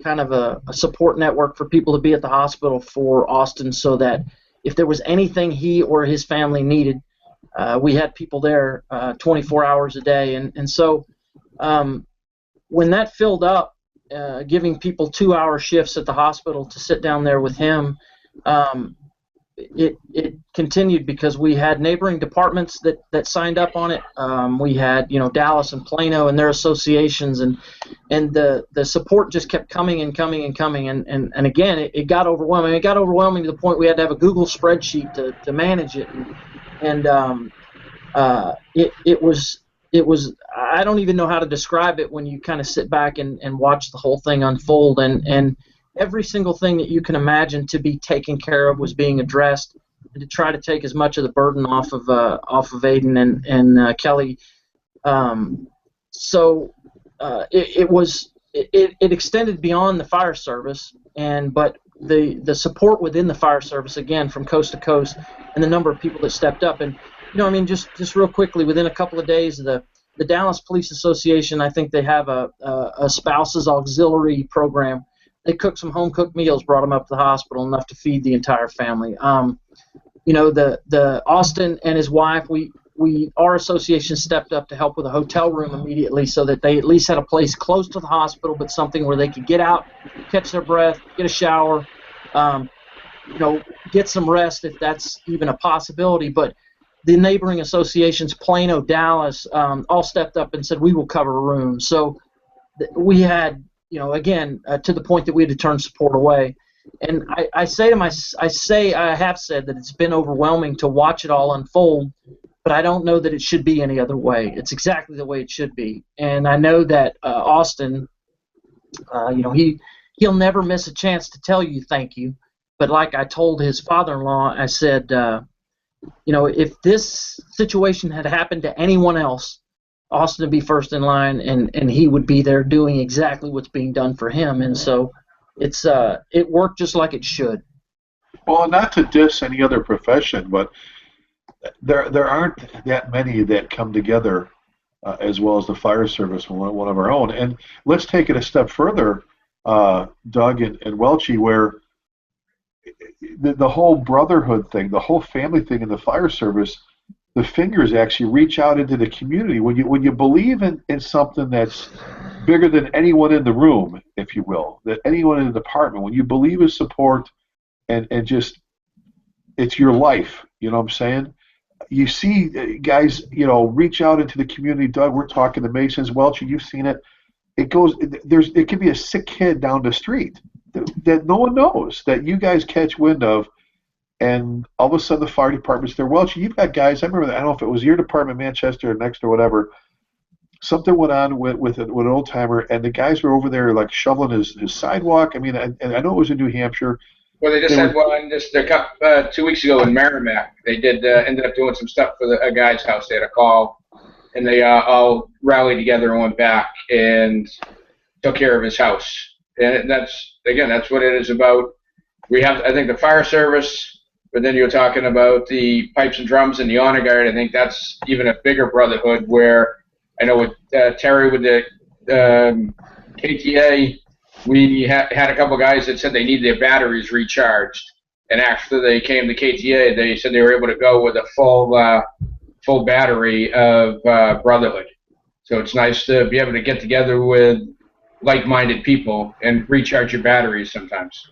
kind of a support network for people to be at the hospital for Austin, so that if there was anything he or his family needed, we had people there 24 hours a day, and so when that filled up, giving people 2-hour shifts at the hospital to sit down there with him, it continued because we had neighboring departments that signed up on it. We had Dallas and Plano and their associations, and the support just kept coming and coming and coming, and again it got overwhelming. It got overwhelming to the point we had to have a Google spreadsheet to manage it, and it was I don't even know how to describe it when you kind of sit back and watch the whole thing unfold, and every single thing that you can imagine to be taken care of was being addressed, and to try to take as much of the burden off of Aiden and Kelly. It extended beyond the fire service, but the support within the fire service, again, from coast to coast, and the number of people that stepped up. And just real quickly, within a couple of days, the Dallas Police Association, I think they have a spouses auxiliary program. They cooked some home-cooked meals, brought them up to the hospital, enough to feed the entire family. The Austin and his wife, our association stepped up to help with a hotel room immediately, so that they at least had a place close to the hospital, but something where they could get out, catch their breath, get a shower, get some rest if that's even a possibility. But the neighboring associations, Plano, Dallas, all stepped up and said, we will cover a room. So we had, again, to the point that we had to turn support away. And I have said that it's been overwhelming to watch it all unfold, but I don't know that it should be any other way. It's exactly the way it should be. And I know that Austin, he'll never miss a chance to tell you thank you. But like I told his father-in-law, I said, if this situation had happened to anyone else, Austin would be first in line, and he would be there doing exactly what's being done for him. And so it worked just like it should. Well, not to diss any other profession, but there aren't that many that come together as well as the fire service, one of our own. And let's take it a step further, Doug and Welchie, where the whole brotherhood thing, the whole family thing in the fire service, the fingers actually reach out into the community. When you believe in something that's bigger than anyone in the room, if you will, that anyone in the department, when you believe in support and just it's your life, you know what I'm saying? You see guys, reach out into the community. Doug, we're talking to Masons. Welch, you've seen it. It could be a sick kid down the street that no one knows, that you guys catch wind of, and all of a sudden the fire department's there. Welch, you've got guys, I remember, I don't know if it was your department, Manchester, or next or whatever, something went on with an old-timer, and the guys were over there like shoveling his sidewalk. I mean, and I know it was in New Hampshire. Well, they just had one just 2 weeks ago in Merrimack. They did ended up doing some stuff for a guy's house. They had a call, and they all rallied together and went back and took care of his house. And that's what it is about. We have, I think, the fire service, but then you're talking about the pipes and drums and the honor guard. I think that's even a bigger brotherhood, where I know with Terry with the KTA, we had a couple guys that said they needed their batteries recharged, and after they came to KTA, they said they were able to go with a full battery of brotherhood. So it's nice to be able to get together with like-minded people and recharge your batteries sometimes.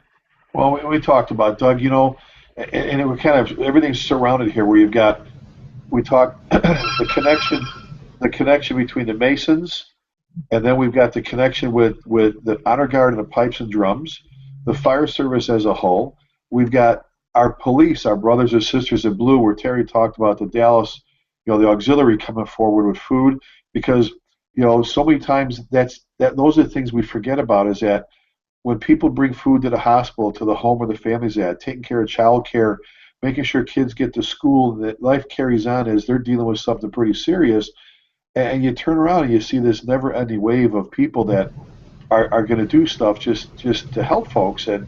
Well, we talked about, Doug, and it was kind of, everything's surrounded here, where we talked the connection between the Masons, and then we've got the connection with the honor guard and the pipes and drums, the fire service as a whole. We've got our police, our brothers and sisters in blue, where Terry talked about the Dallas, the auxiliary coming forward with food, because so many times those are the things we forget about, is that when people bring food to the hospital, to the home where the family's at, taking care of child care, making sure kids get to school, that life carries on as they're dealing with something pretty serious, and you turn around and you see this never-ending wave of people that are going to do stuff just to help folks. And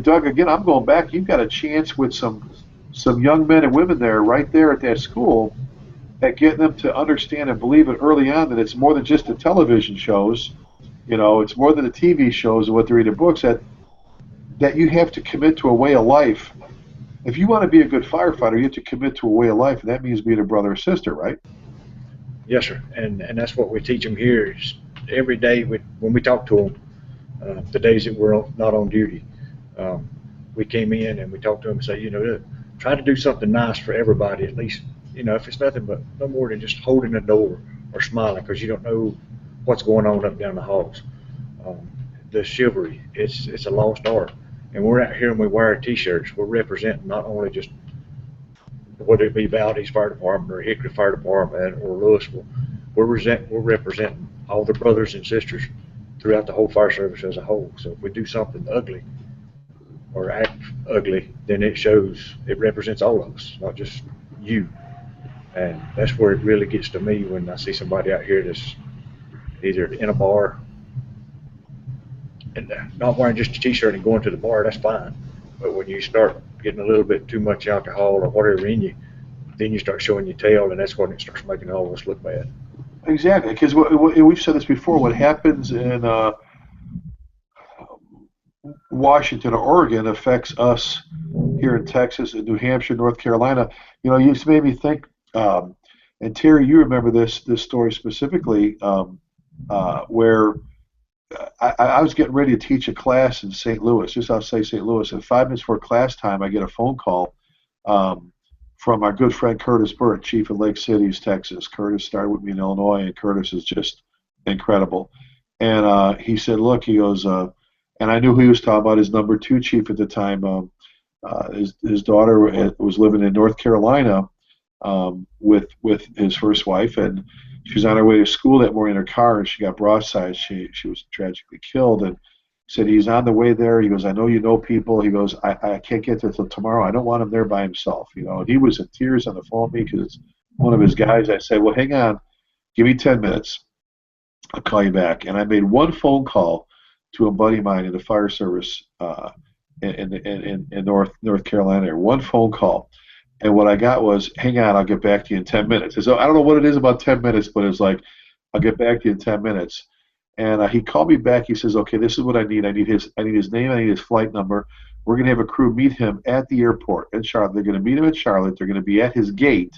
Doug, again, I'm going back. You've got a chance with some young men and women there, right there at that school, at getting them to understand and believe it early on, that it's more than just the television shows. It's more than the TV shows and what they're reading books, that you have to commit to a way of life if you want to be a good firefighter, you have to commit to a way of life, and that means being a brother or sister, right? Yes, sir. And that's what we teach them here. Is every day when we talk to them, the days that we're not on duty, we came in and we talked to them and say, look, try to do something nice for everybody, at least, if it's nothing but no more than just holding the door or smiling, because you don't know what's going on up down the halls. The chivalry, it's a lost art. And we're out here and we wear T-shirts. We're representing not only just whether it be Valdez Fire Department or Hickory Fire Department or Louisville, we're representing all the brothers and sisters throughout the whole fire service as a whole. So if we do something ugly or act ugly, then it represents all of us, not just you. And that's where it really gets to me when I see somebody out here that's either in a bar and not wearing just a T-shirt and going to the bar. That's fine. But when you start getting a little bit too much alcohol or whatever in you, then you start showing your tail, and that's when it starts making all of us look bad. Exactly, because we've said this before. What happens in Washington or Oregon affects us here in Texas and New Hampshire, North Carolina. You just made me think. And Terry, you remember this story specifically, where I was getting ready to teach a class in St. Louis, just outside St. Louis, and 5 minutes before class time, I get a phone call from our good friend Curtis Burt, chief of Lake Cities, Texas. Curtis started with me in Illinois, and Curtis is just incredible. And he said, look, he goes, and I knew he was talking about his number 2 chief at the time. His daughter was living in North Carolina with his first wife, and she was on her way to school that morning in her car, and she got broadside. She was tragically killed. And he said he's on the way there. He goes, I know you know people. He goes, I can't get there till tomorrow. I don't want him there by himself. And he was in tears on the phone with me because it's one of his guys. I said, well, hang on, give me 10 minutes. I'll call you back. And I made one phone call to a buddy of mine in the fire service in North Carolina. One phone call. And what I got was, hang on, I'll get back to you in 10 minutes. And so I don't know what it is about 10 minutes, but it's like, I'll get back to you in 10 minutes. And he called me back. He says, okay, this is what I need. I need his name. I need his flight number. We're going to have a crew meet him at the airport in Charlotte. They're going to meet him at Charlotte. They're going to be at his gate.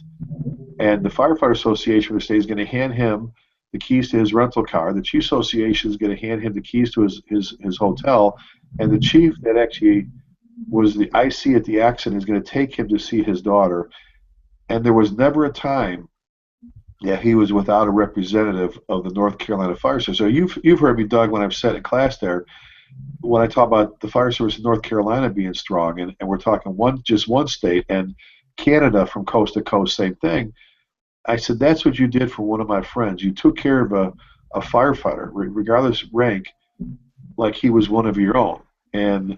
And the Firefighter Association for the state is going to hand him the keys to his rental car. The Chief Association is going to hand him the keys to his hotel. And the chief that actually was the IC at the accident is going to take him to see his daughter. And there was never a time that he was without a representative of the North Carolina Fire Service. So you've heard me, Doug, when I've said in class there, when I talk about the fire service in North Carolina being strong, and we're talking just one state, and Canada from coast to coast, same thing. I said, that's what you did for one of my friends. You took care of a firefighter, regardless of rank, like he was one of your own. And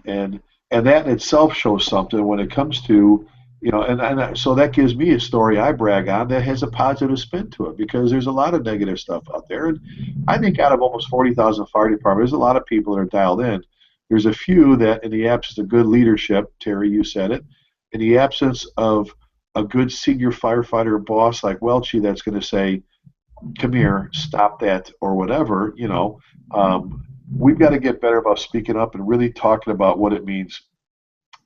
that in itself shows something when it comes to, and so that gives me a story I brag on that has a positive spin to it, because there's a lot of negative stuff out there. And I think out of almost 40,000 fire departments, there's a lot of people that are dialed in. There's a few that, in the absence of good leadership, Terry, you said it, in the absence of a good senior firefighter or boss like Welchy that's going to say, come here, stop that, or whatever, we've got to get better about speaking up and really talking about what it means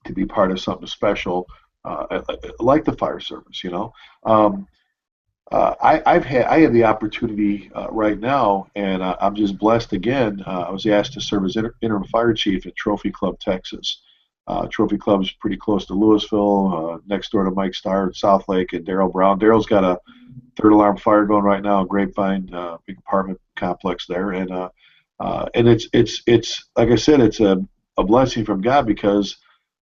to be part of something special, like the fire service. I have the opportunity right now, and I'm just blessed again. I was asked to serve as interim fire chief at Trophy Club, Texas. Trophy Club is pretty close to Louisville, next door to Mike Starr at South Lake and Darrell Brown. Darrell's got a third alarm fire going right now, Grapevine, big apartment complex there, and it's like I said, it's a blessing from God, because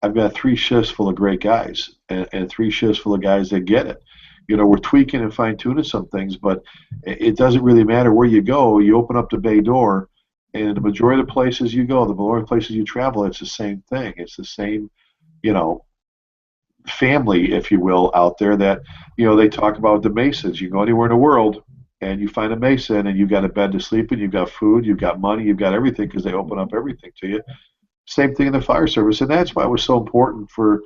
I've got 3 shifts full of great guys and 3 shifts full of guys that get it. We're tweaking and fine-tuning some things, but it doesn't really matter where you go. You open up the bay door, and the majority of the places you go, the majority of the places you travel, it's the same thing. It's the same, family, if you will, out there that, they talk about the Masons. You go anywhere in the world, and you find a Mason, and you've got a bed to sleep in, you've got food, you've got money, you've got everything, because they open up everything to you. Same thing in the fire service, and that's why it was so important for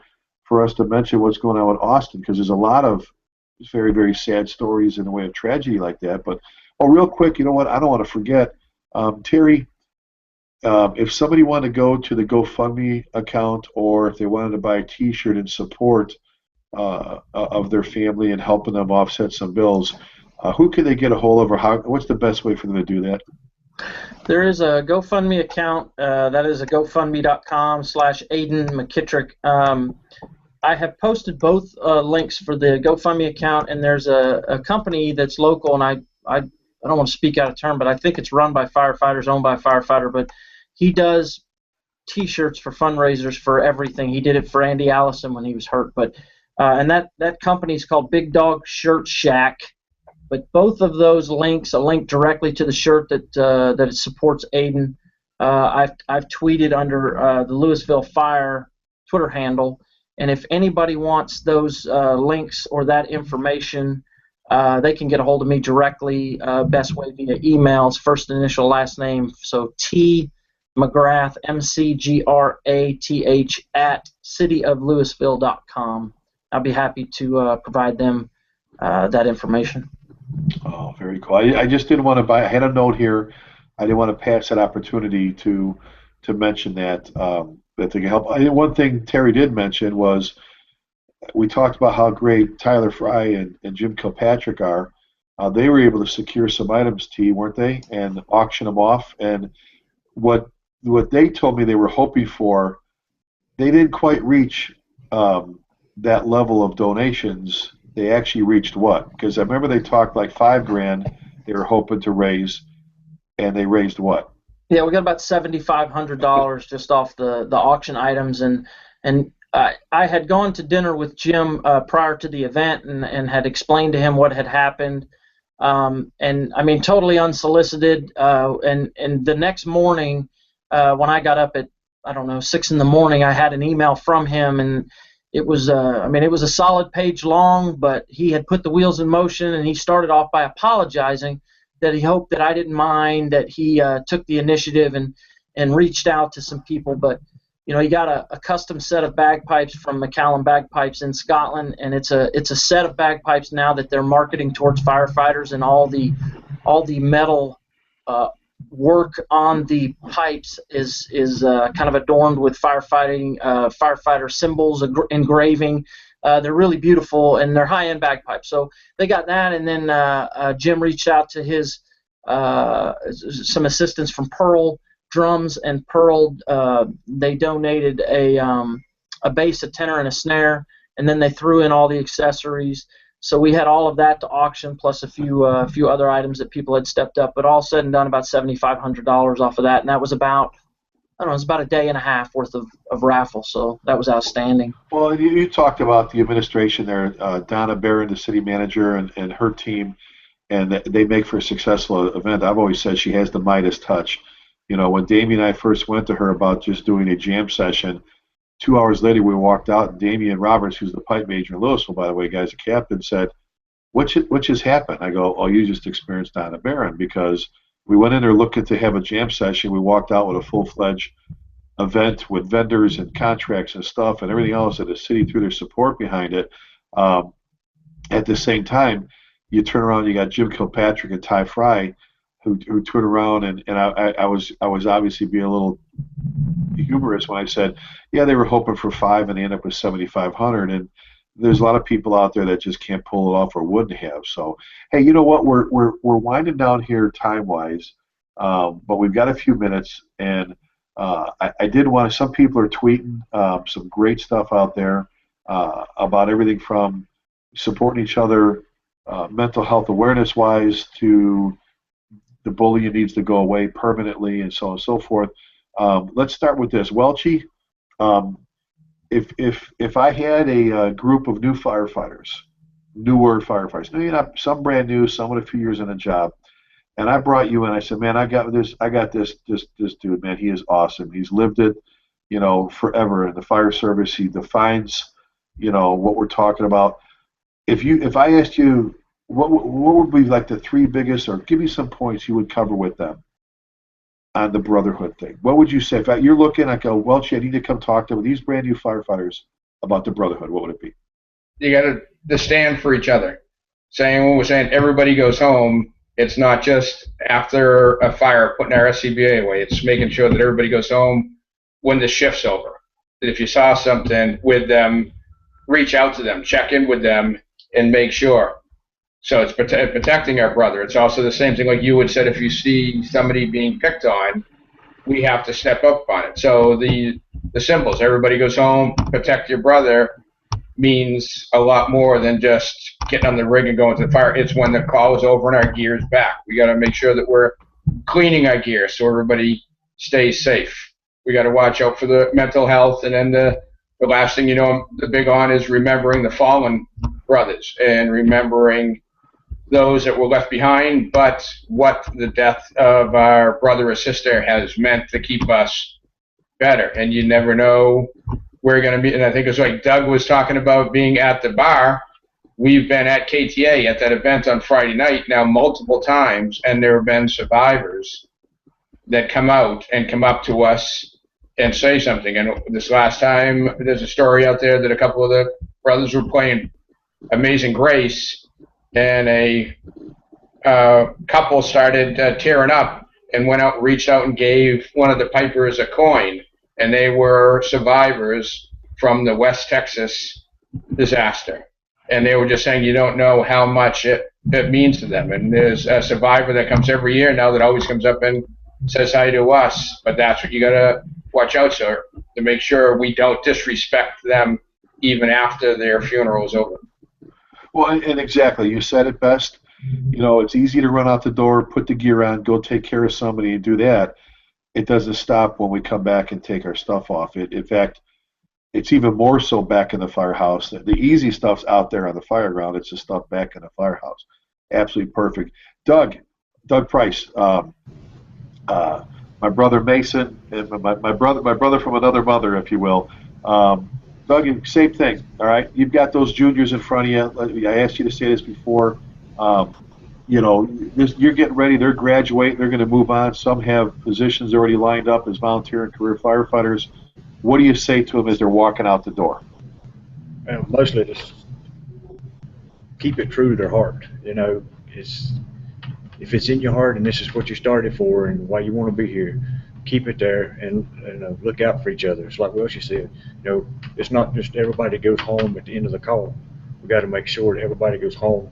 us to mention what's going on with Austin, because there's a lot of very, very sad stories in the way of tragedy like that. But real quick, you know what? I don't want to forget, Terry. if somebody wanted to go to the GoFundMe account, or if they wanted to buy a T-shirt in support of their family and helping them offset some bills, who can they get a hold of, or what's the best way for them to do that? There is a GoFundMe account. That is a GoFundMe.com/Aiden McKittrick. I have posted both links for the GoFundMe account, and there's a company that's local, and I don't want to speak out of turn, but I think it's run by firefighters, owned by a firefighter, but he does T-shirts for fundraisers for everything. He did it for Andy Allison when he was hurt, but and that company is called Big Dog Shirt Shack. But both of those links, a link directly to the shirt that it supports Aiden. I've tweeted under the Louisville Fire Twitter handle, and if anybody wants those links or that information, they can get a hold of me directly. Best way via emails, first initial, last name. So T McGrath, McGrath at cityoflouisville.com. I'll be happy to provide them that information. Oh, very cool. I just didn't want to I had a note here. I didn't want to pass that opportunity to mention that that they can help. One thing Terry did mention was we talked about how great Tyler Fry and Jim Kilpatrick are. They were able to secure some items, weren't they, and auction them off. And what they told me they were hoping for, they didn't quite reach that level of donations. They actually reached what? Because I remember they talked like $5,000 they were hoping to raise, and they raised what? Yeah, we got about $7,500 just off the auction items, and I had gone to dinner with Jim prior to the event and had explained to him what had happened, and I mean totally unsolicited. And the next morning, when I got up at 6 in the morning, I had an email from him, and it was it was a solid page long, but he had put the wheels in motion, and he started off by apologizing that he hoped that I didn't mind that he took the initiative and reached out to some people. But he got a custom set of bagpipes from McCallum Bagpipes in Scotland, and it's a set of bagpipes now that they're marketing towards firefighters, and all the metal work on the pipes is kind of adorned with firefighter symbols, engraving. They're really beautiful, and they're high-end bagpipes. So they got that, and then Jim reached out to his some assistance from Pearl Drums, and Pearl they donated a bass, a tenor, and a snare, and then they threw in all the accessories. So we had all of that to auction, plus a few other items that people had stepped up. But all said and done, about $7,500 off of that, and that was about it was about a day and a half worth of raffle. So that was outstanding. Well, you talked about the administration there, Donna Barron, the city manager, and her team, and they make for a successful event. I've always said she has the Midas touch. When Damien and I first went to her about just doing a jam session, 2 hours later, we walked out, and Damian Roberts, who's the pipe major in Louisville, by the way, guys, the captain, said, what just happened? I go, oh, you just experienced Donna Barron, because we went in there looking to have a jam session. We walked out with a full-fledged event with vendors and contracts and stuff and everything else, and the city threw their support behind it. At the same time, you turn around, you got Jim Kilpatrick and Ty Fry, who turned around, and I was obviously being a little humorous when I said, yeah, they were hoping for $5,000 and they ended up with $7,500, and there's a lot of people out there that just can't pull it off or wouldn't have. So, hey, you know what? We're winding down here time-wise, but we've got a few minutes, and I did want to. Some people are tweeting some great stuff out there about everything from supporting each other, mental health awareness-wise, to the bullying needs to go away permanently, and so on and so forth. Let's start with this. Welchie, if I had a group of newer firefighters, some brand new, some with a few years in a job, and I brought you in, I said, man, I got this dude, man, he is awesome. He's lived it, forever in the fire service. He defines, what we're talking about. If I asked you, what would be like the three biggest, or give me some points you would cover with them on the Brotherhood thing? What would you say? If you're looking, I go, well, I need to come talk to these brand new firefighters about the Brotherhood. What would it be? You got to stand for each other. When we're saying everybody goes home, It's not just after a fire putting our SCBA away. It's making sure that everybody goes home when the shift's over. That if you saw something with them, reach out to them, check in with them, and make sure. So it's protecting our brother. It's also the same thing like you had said, if you see somebody being picked on, we have to step up on it. So the symbols, everybody goes home, protect your brother, means a lot more than just getting on the rig and going to the fire. It's when the call is over and our gear's back. We got to make sure that we're cleaning our gear so everybody stays safe. We got to watch out for the mental health, and then the last thing the big on is remembering the fallen brothers and remembering those that were left behind, but what the death of our brother or sister has meant to keep us better. And you never know where you're going to be. And I think it's like Doug was talking about being at the bar. We've been at KTA at that event on Friday night now multiple times, and there have been survivors that come out and come up to us and say something. And this last time, there's a story out there that a couple of the brothers were playing Amazing Grace, and a couple started tearing up and went out and reached out and gave one of the pipers a coin. And they were survivors from the West Texas disaster. And they were just saying you don't know how much it means to them. And there's a survivor that comes every year now that always comes up and says hi to us. But that's what you got to watch out for, to make sure we don't disrespect them even after their funeral is over. Well, and exactly, you said it best. It's easy to run out the door, put the gear on, go take care of somebody and do that. It doesn't stop when we come back and take our stuff off. In fact, it's even more so back in the firehouse. The easy stuff's out there on the fire ground. It's the stuff back in the firehouse. Absolutely perfect. Doug Price, my brother Mason, and my brother from another mother, if you will. Doug, same thing, all right? You've got those juniors in front of you. I asked you to say this before. You're getting ready. They're graduating. They're going to move on. Some have positions already lined up as volunteer and career firefighters. What do you say to them as they're walking out the door? Mostly just keep it true to their heart. If it's in your heart and this is what you started for and why you want to be here, keep it there and look out for each other. It's like Welch said, it's not just everybody goes home at the end of the call. We got to make sure that everybody goes home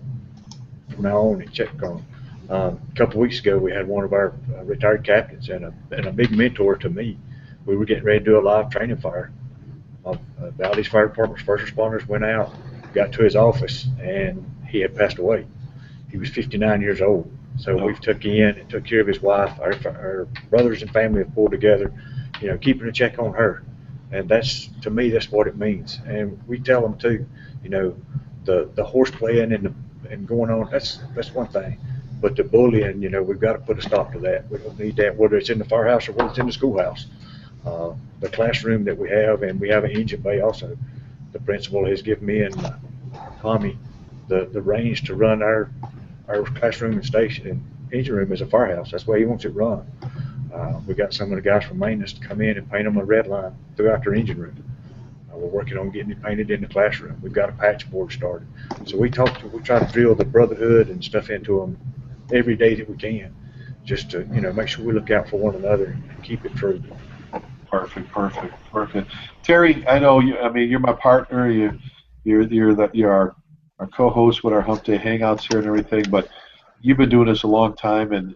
from now on and check on them. A couple of weeks ago, we had one of our retired captains and a big mentor to me. We were getting ready to do a live training fire. Valdez Fire Department's first responders went out, got to his office, and he had passed away. He was 59 years old. So we've took him in and took care of his wife. Our brothers and family have pulled together, keeping a check on her. And to me, that's what it means. And we tell them too, the horse playing and going on, that's one thing. But the bullying, we've got to put a stop to that. We don't need that, whether it's in the firehouse or whether it's in the schoolhouse. The classroom that we have, and we have an engine bay also. The principal has given me and Tommy the reins to run our classroom and station and engine room as a firehouse. That's the way he wants it run. We got some of the guys from maintenance to come in and paint them a red line throughout their engine room. We're working on getting it painted in the classroom. We've got a patch board started. So we try to drill the Brotherhood and stuff into them every day that we can, just to make sure we look out for one another and keep it true. Perfect. Terry, I know you. I mean, you're my partner. You're our co-host with our Humpday Hangouts here and everything. But you've been doing this a long time, and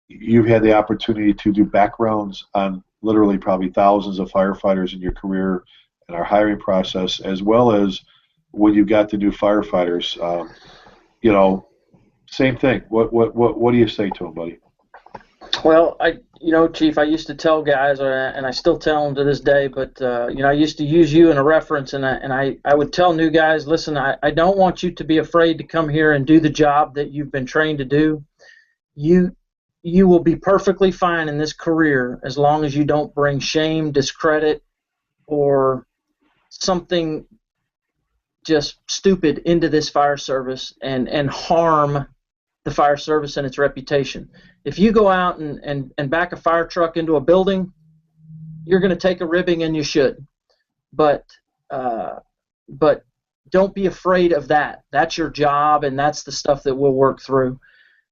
you've had the opportunity to do backgrounds on literally probably thousands of firefighters in your career and our hiring process, as well as when you got to do firefighters. Same thing. What do you say to them, buddy? Well, Chief, I used to tell guys, and I still tell them to this day, but I used to use you in a reference, and I would tell new guys, listen, I don't want you to be afraid to come here and do the job that you've been trained to do. You will be perfectly fine in this career as long as you don't bring shame, discredit, or something just stupid into this fire service and harm the fire service and its reputation. If you go out and back a fire truck into a building, you're going to take a ribbing, and you should. But don't be afraid of that. That's your job, and that's the stuff that we'll work through.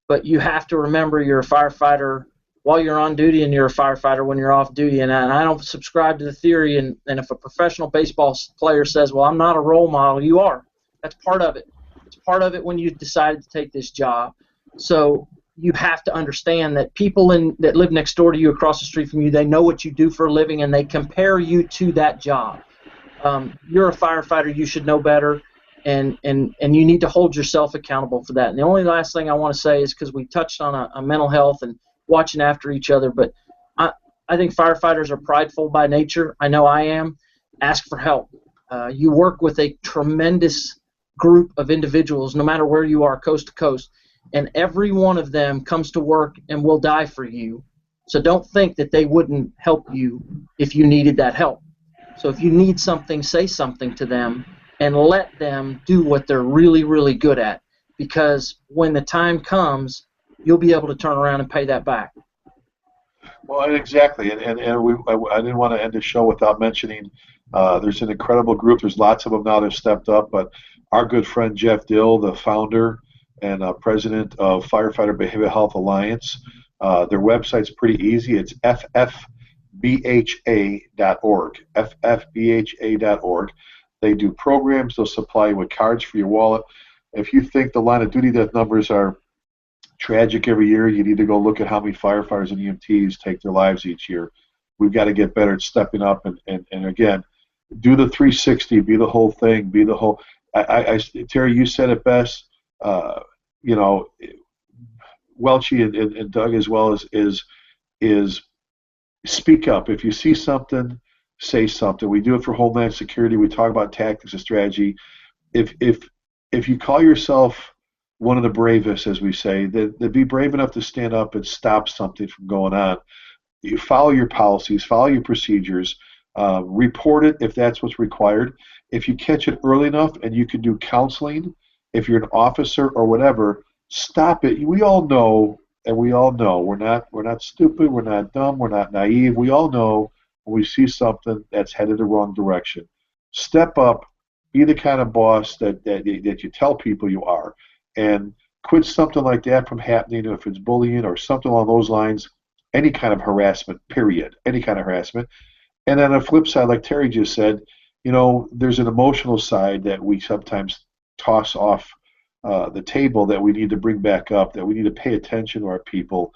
But you have to remember you're a firefighter while you're on duty, and you're a firefighter when you're off duty. And I don't subscribe to the theory, and if a professional baseball player says, well, I'm not a role model, you are. That's part of it. It's part of it when you decided to take this job. So you have to understand that people that live next door to you, across the street from you, they know what you do for a living, and they compare you to that job. You're a firefighter. You should know better, and you need to hold yourself accountable for that. And the only last thing I want to say is, because we touched on a mental health and watching after each other, but I think firefighters are prideful by nature. I know I am. Ask for help. You work with a tremendous group of individuals, no matter where you are, coast to coast, and every one of them comes to work and will die for you. So don't think that they wouldn't help you if you needed that help. So if you need something, say something to them and let them do what they're really, really good at, because when the time comes, you'll be able to turn around and pay that back. Well, exactly, and I didn't want to end the show without mentioning there's an incredible group. There's lots of them now that have stepped up, but our good friend Jeff Dill, the founder and president of Firefighter Behavioral Health Alliance, their website's pretty easy. It's ffbha.org, ffbha.org. They do programs. They'll supply you with cards for your wallet. If you think the line of duty death numbers are tragic every year, you need to go look at how many firefighters and EMTs take their lives each year. We've got to get better at stepping up and again, do the 360, be the whole thing, be the whole. Terry, you said it best. Welchy and Doug as well is speak up. If you see something, say something. We do it for Homeland Security. We talk about tactics and strategy. If you call yourself one of the bravest, as we say, then be brave enough to stand up and stop something from going on. You follow your policies, follow your procedures, report it if that's what's required. If you catch it early enough and you can do counseling, if you're an officer or whatever, stop it. We all know, and we all know we're not stupid, we're not dumb, we're not naive. We all know when we see something that's headed the wrong direction. Step up, be the kind of boss that you tell people you are, and quit something like that from happening. If it's bullying or something along those lines, any kind of harassment, period, any kind of harassment. And then on the flip side, like Terry just said, there's an emotional side that we sometimes toss off the table that we need to bring back up, that we need to pay attention to our people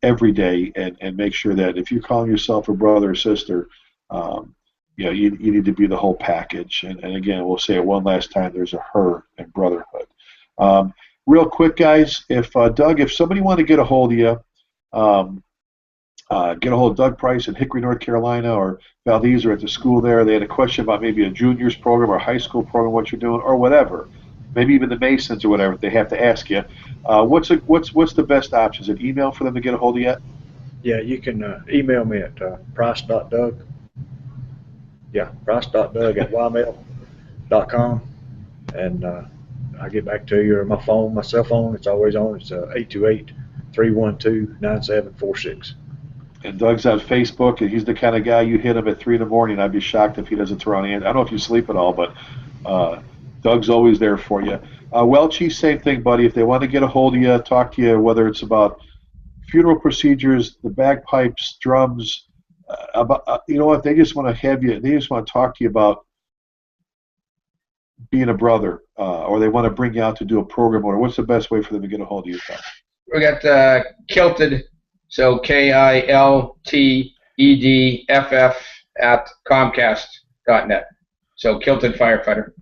every day and make sure that if you're calling yourself a brother or sister, you need to be the whole package. And again, we'll say it one last time, there's a her in Brotherhood. Real quick, guys, if Doug, if somebody wanted to get a hold of you, get a hold of Doug Price in Hickory, North Carolina, or Valdez, or at the school there. They had a question about maybe a juniors program or high school program, what you're doing, or whatever. Maybe even the Masons or whatever. They have to ask you. What's the best option? Is it email for them to get a hold of you? Yeah, you can email me at price.doug. Yeah, price.doug@ymail.com, and I'll get back to you. Or my cell phone, it's always on. It's 828-312-9746. And Doug's on Facebook, and he's the kind of guy you hit him at 3 in the morning. I'd be shocked if he doesn't throw an answer. I don't know if you sleep at all, but Doug's always there for you. Welchy, same thing, buddy. If they want to get a hold of you, talk to you, whether it's about funeral procedures, the bagpipes, drums, if they just want to have you, they just want to talk to you about being a brother, or they want to bring you out to do a program, or what's the best way for them to get a hold of you, Tom? We got Kilted, so KILTEDFF at Comcast.net. So Kilted Firefighter.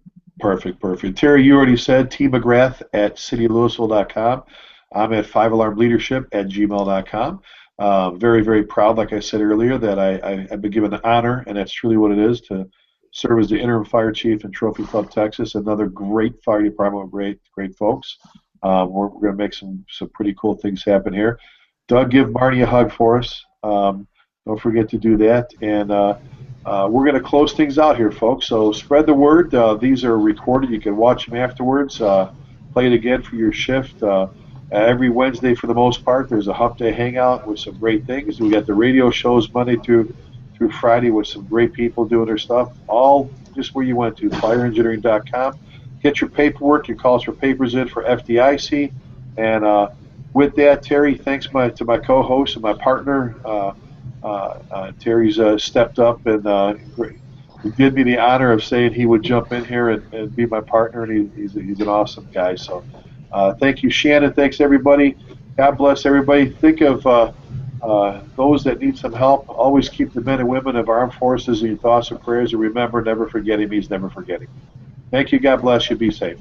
Perfect. Terry, you already said T. McGrath at cityoflouisville.com. I'm at 5alarmleadership@gmail.com. Very, very proud, like I said earlier, that I've been given the honor, and that's truly what it is, to serve as the interim fire chief in Trophy Club, Texas. Another great fire department with great folks. We're going to make some pretty cool things happen here. Doug, give Marnie a hug for us. Don't forget to do that. And we're going to close things out here, folks. So spread the word. These are recorded. You can watch them afterwards. Play it again for your shift. Every Wednesday, for the most part, there's a Humpday Hangout with some great things. We got the radio shows Monday through through Friday with some great people doing their stuff, all just where you went to, fireengineering.com. Get your paperwork, your calls for papers in for FDIC. And with that, Terry, thanks to my co-host and my partner. Terry's stepped up and he did me the honor of saying he would jump in here and be my partner, and he's an awesome guy. So thank you, Shannon. Thanks, everybody. God bless everybody. Think of those that need some help. Always keep the men and women of our armed forces in your thoughts and prayers, and remember, never forgetting means never forgetting. Thank you. God bless you. Be safe.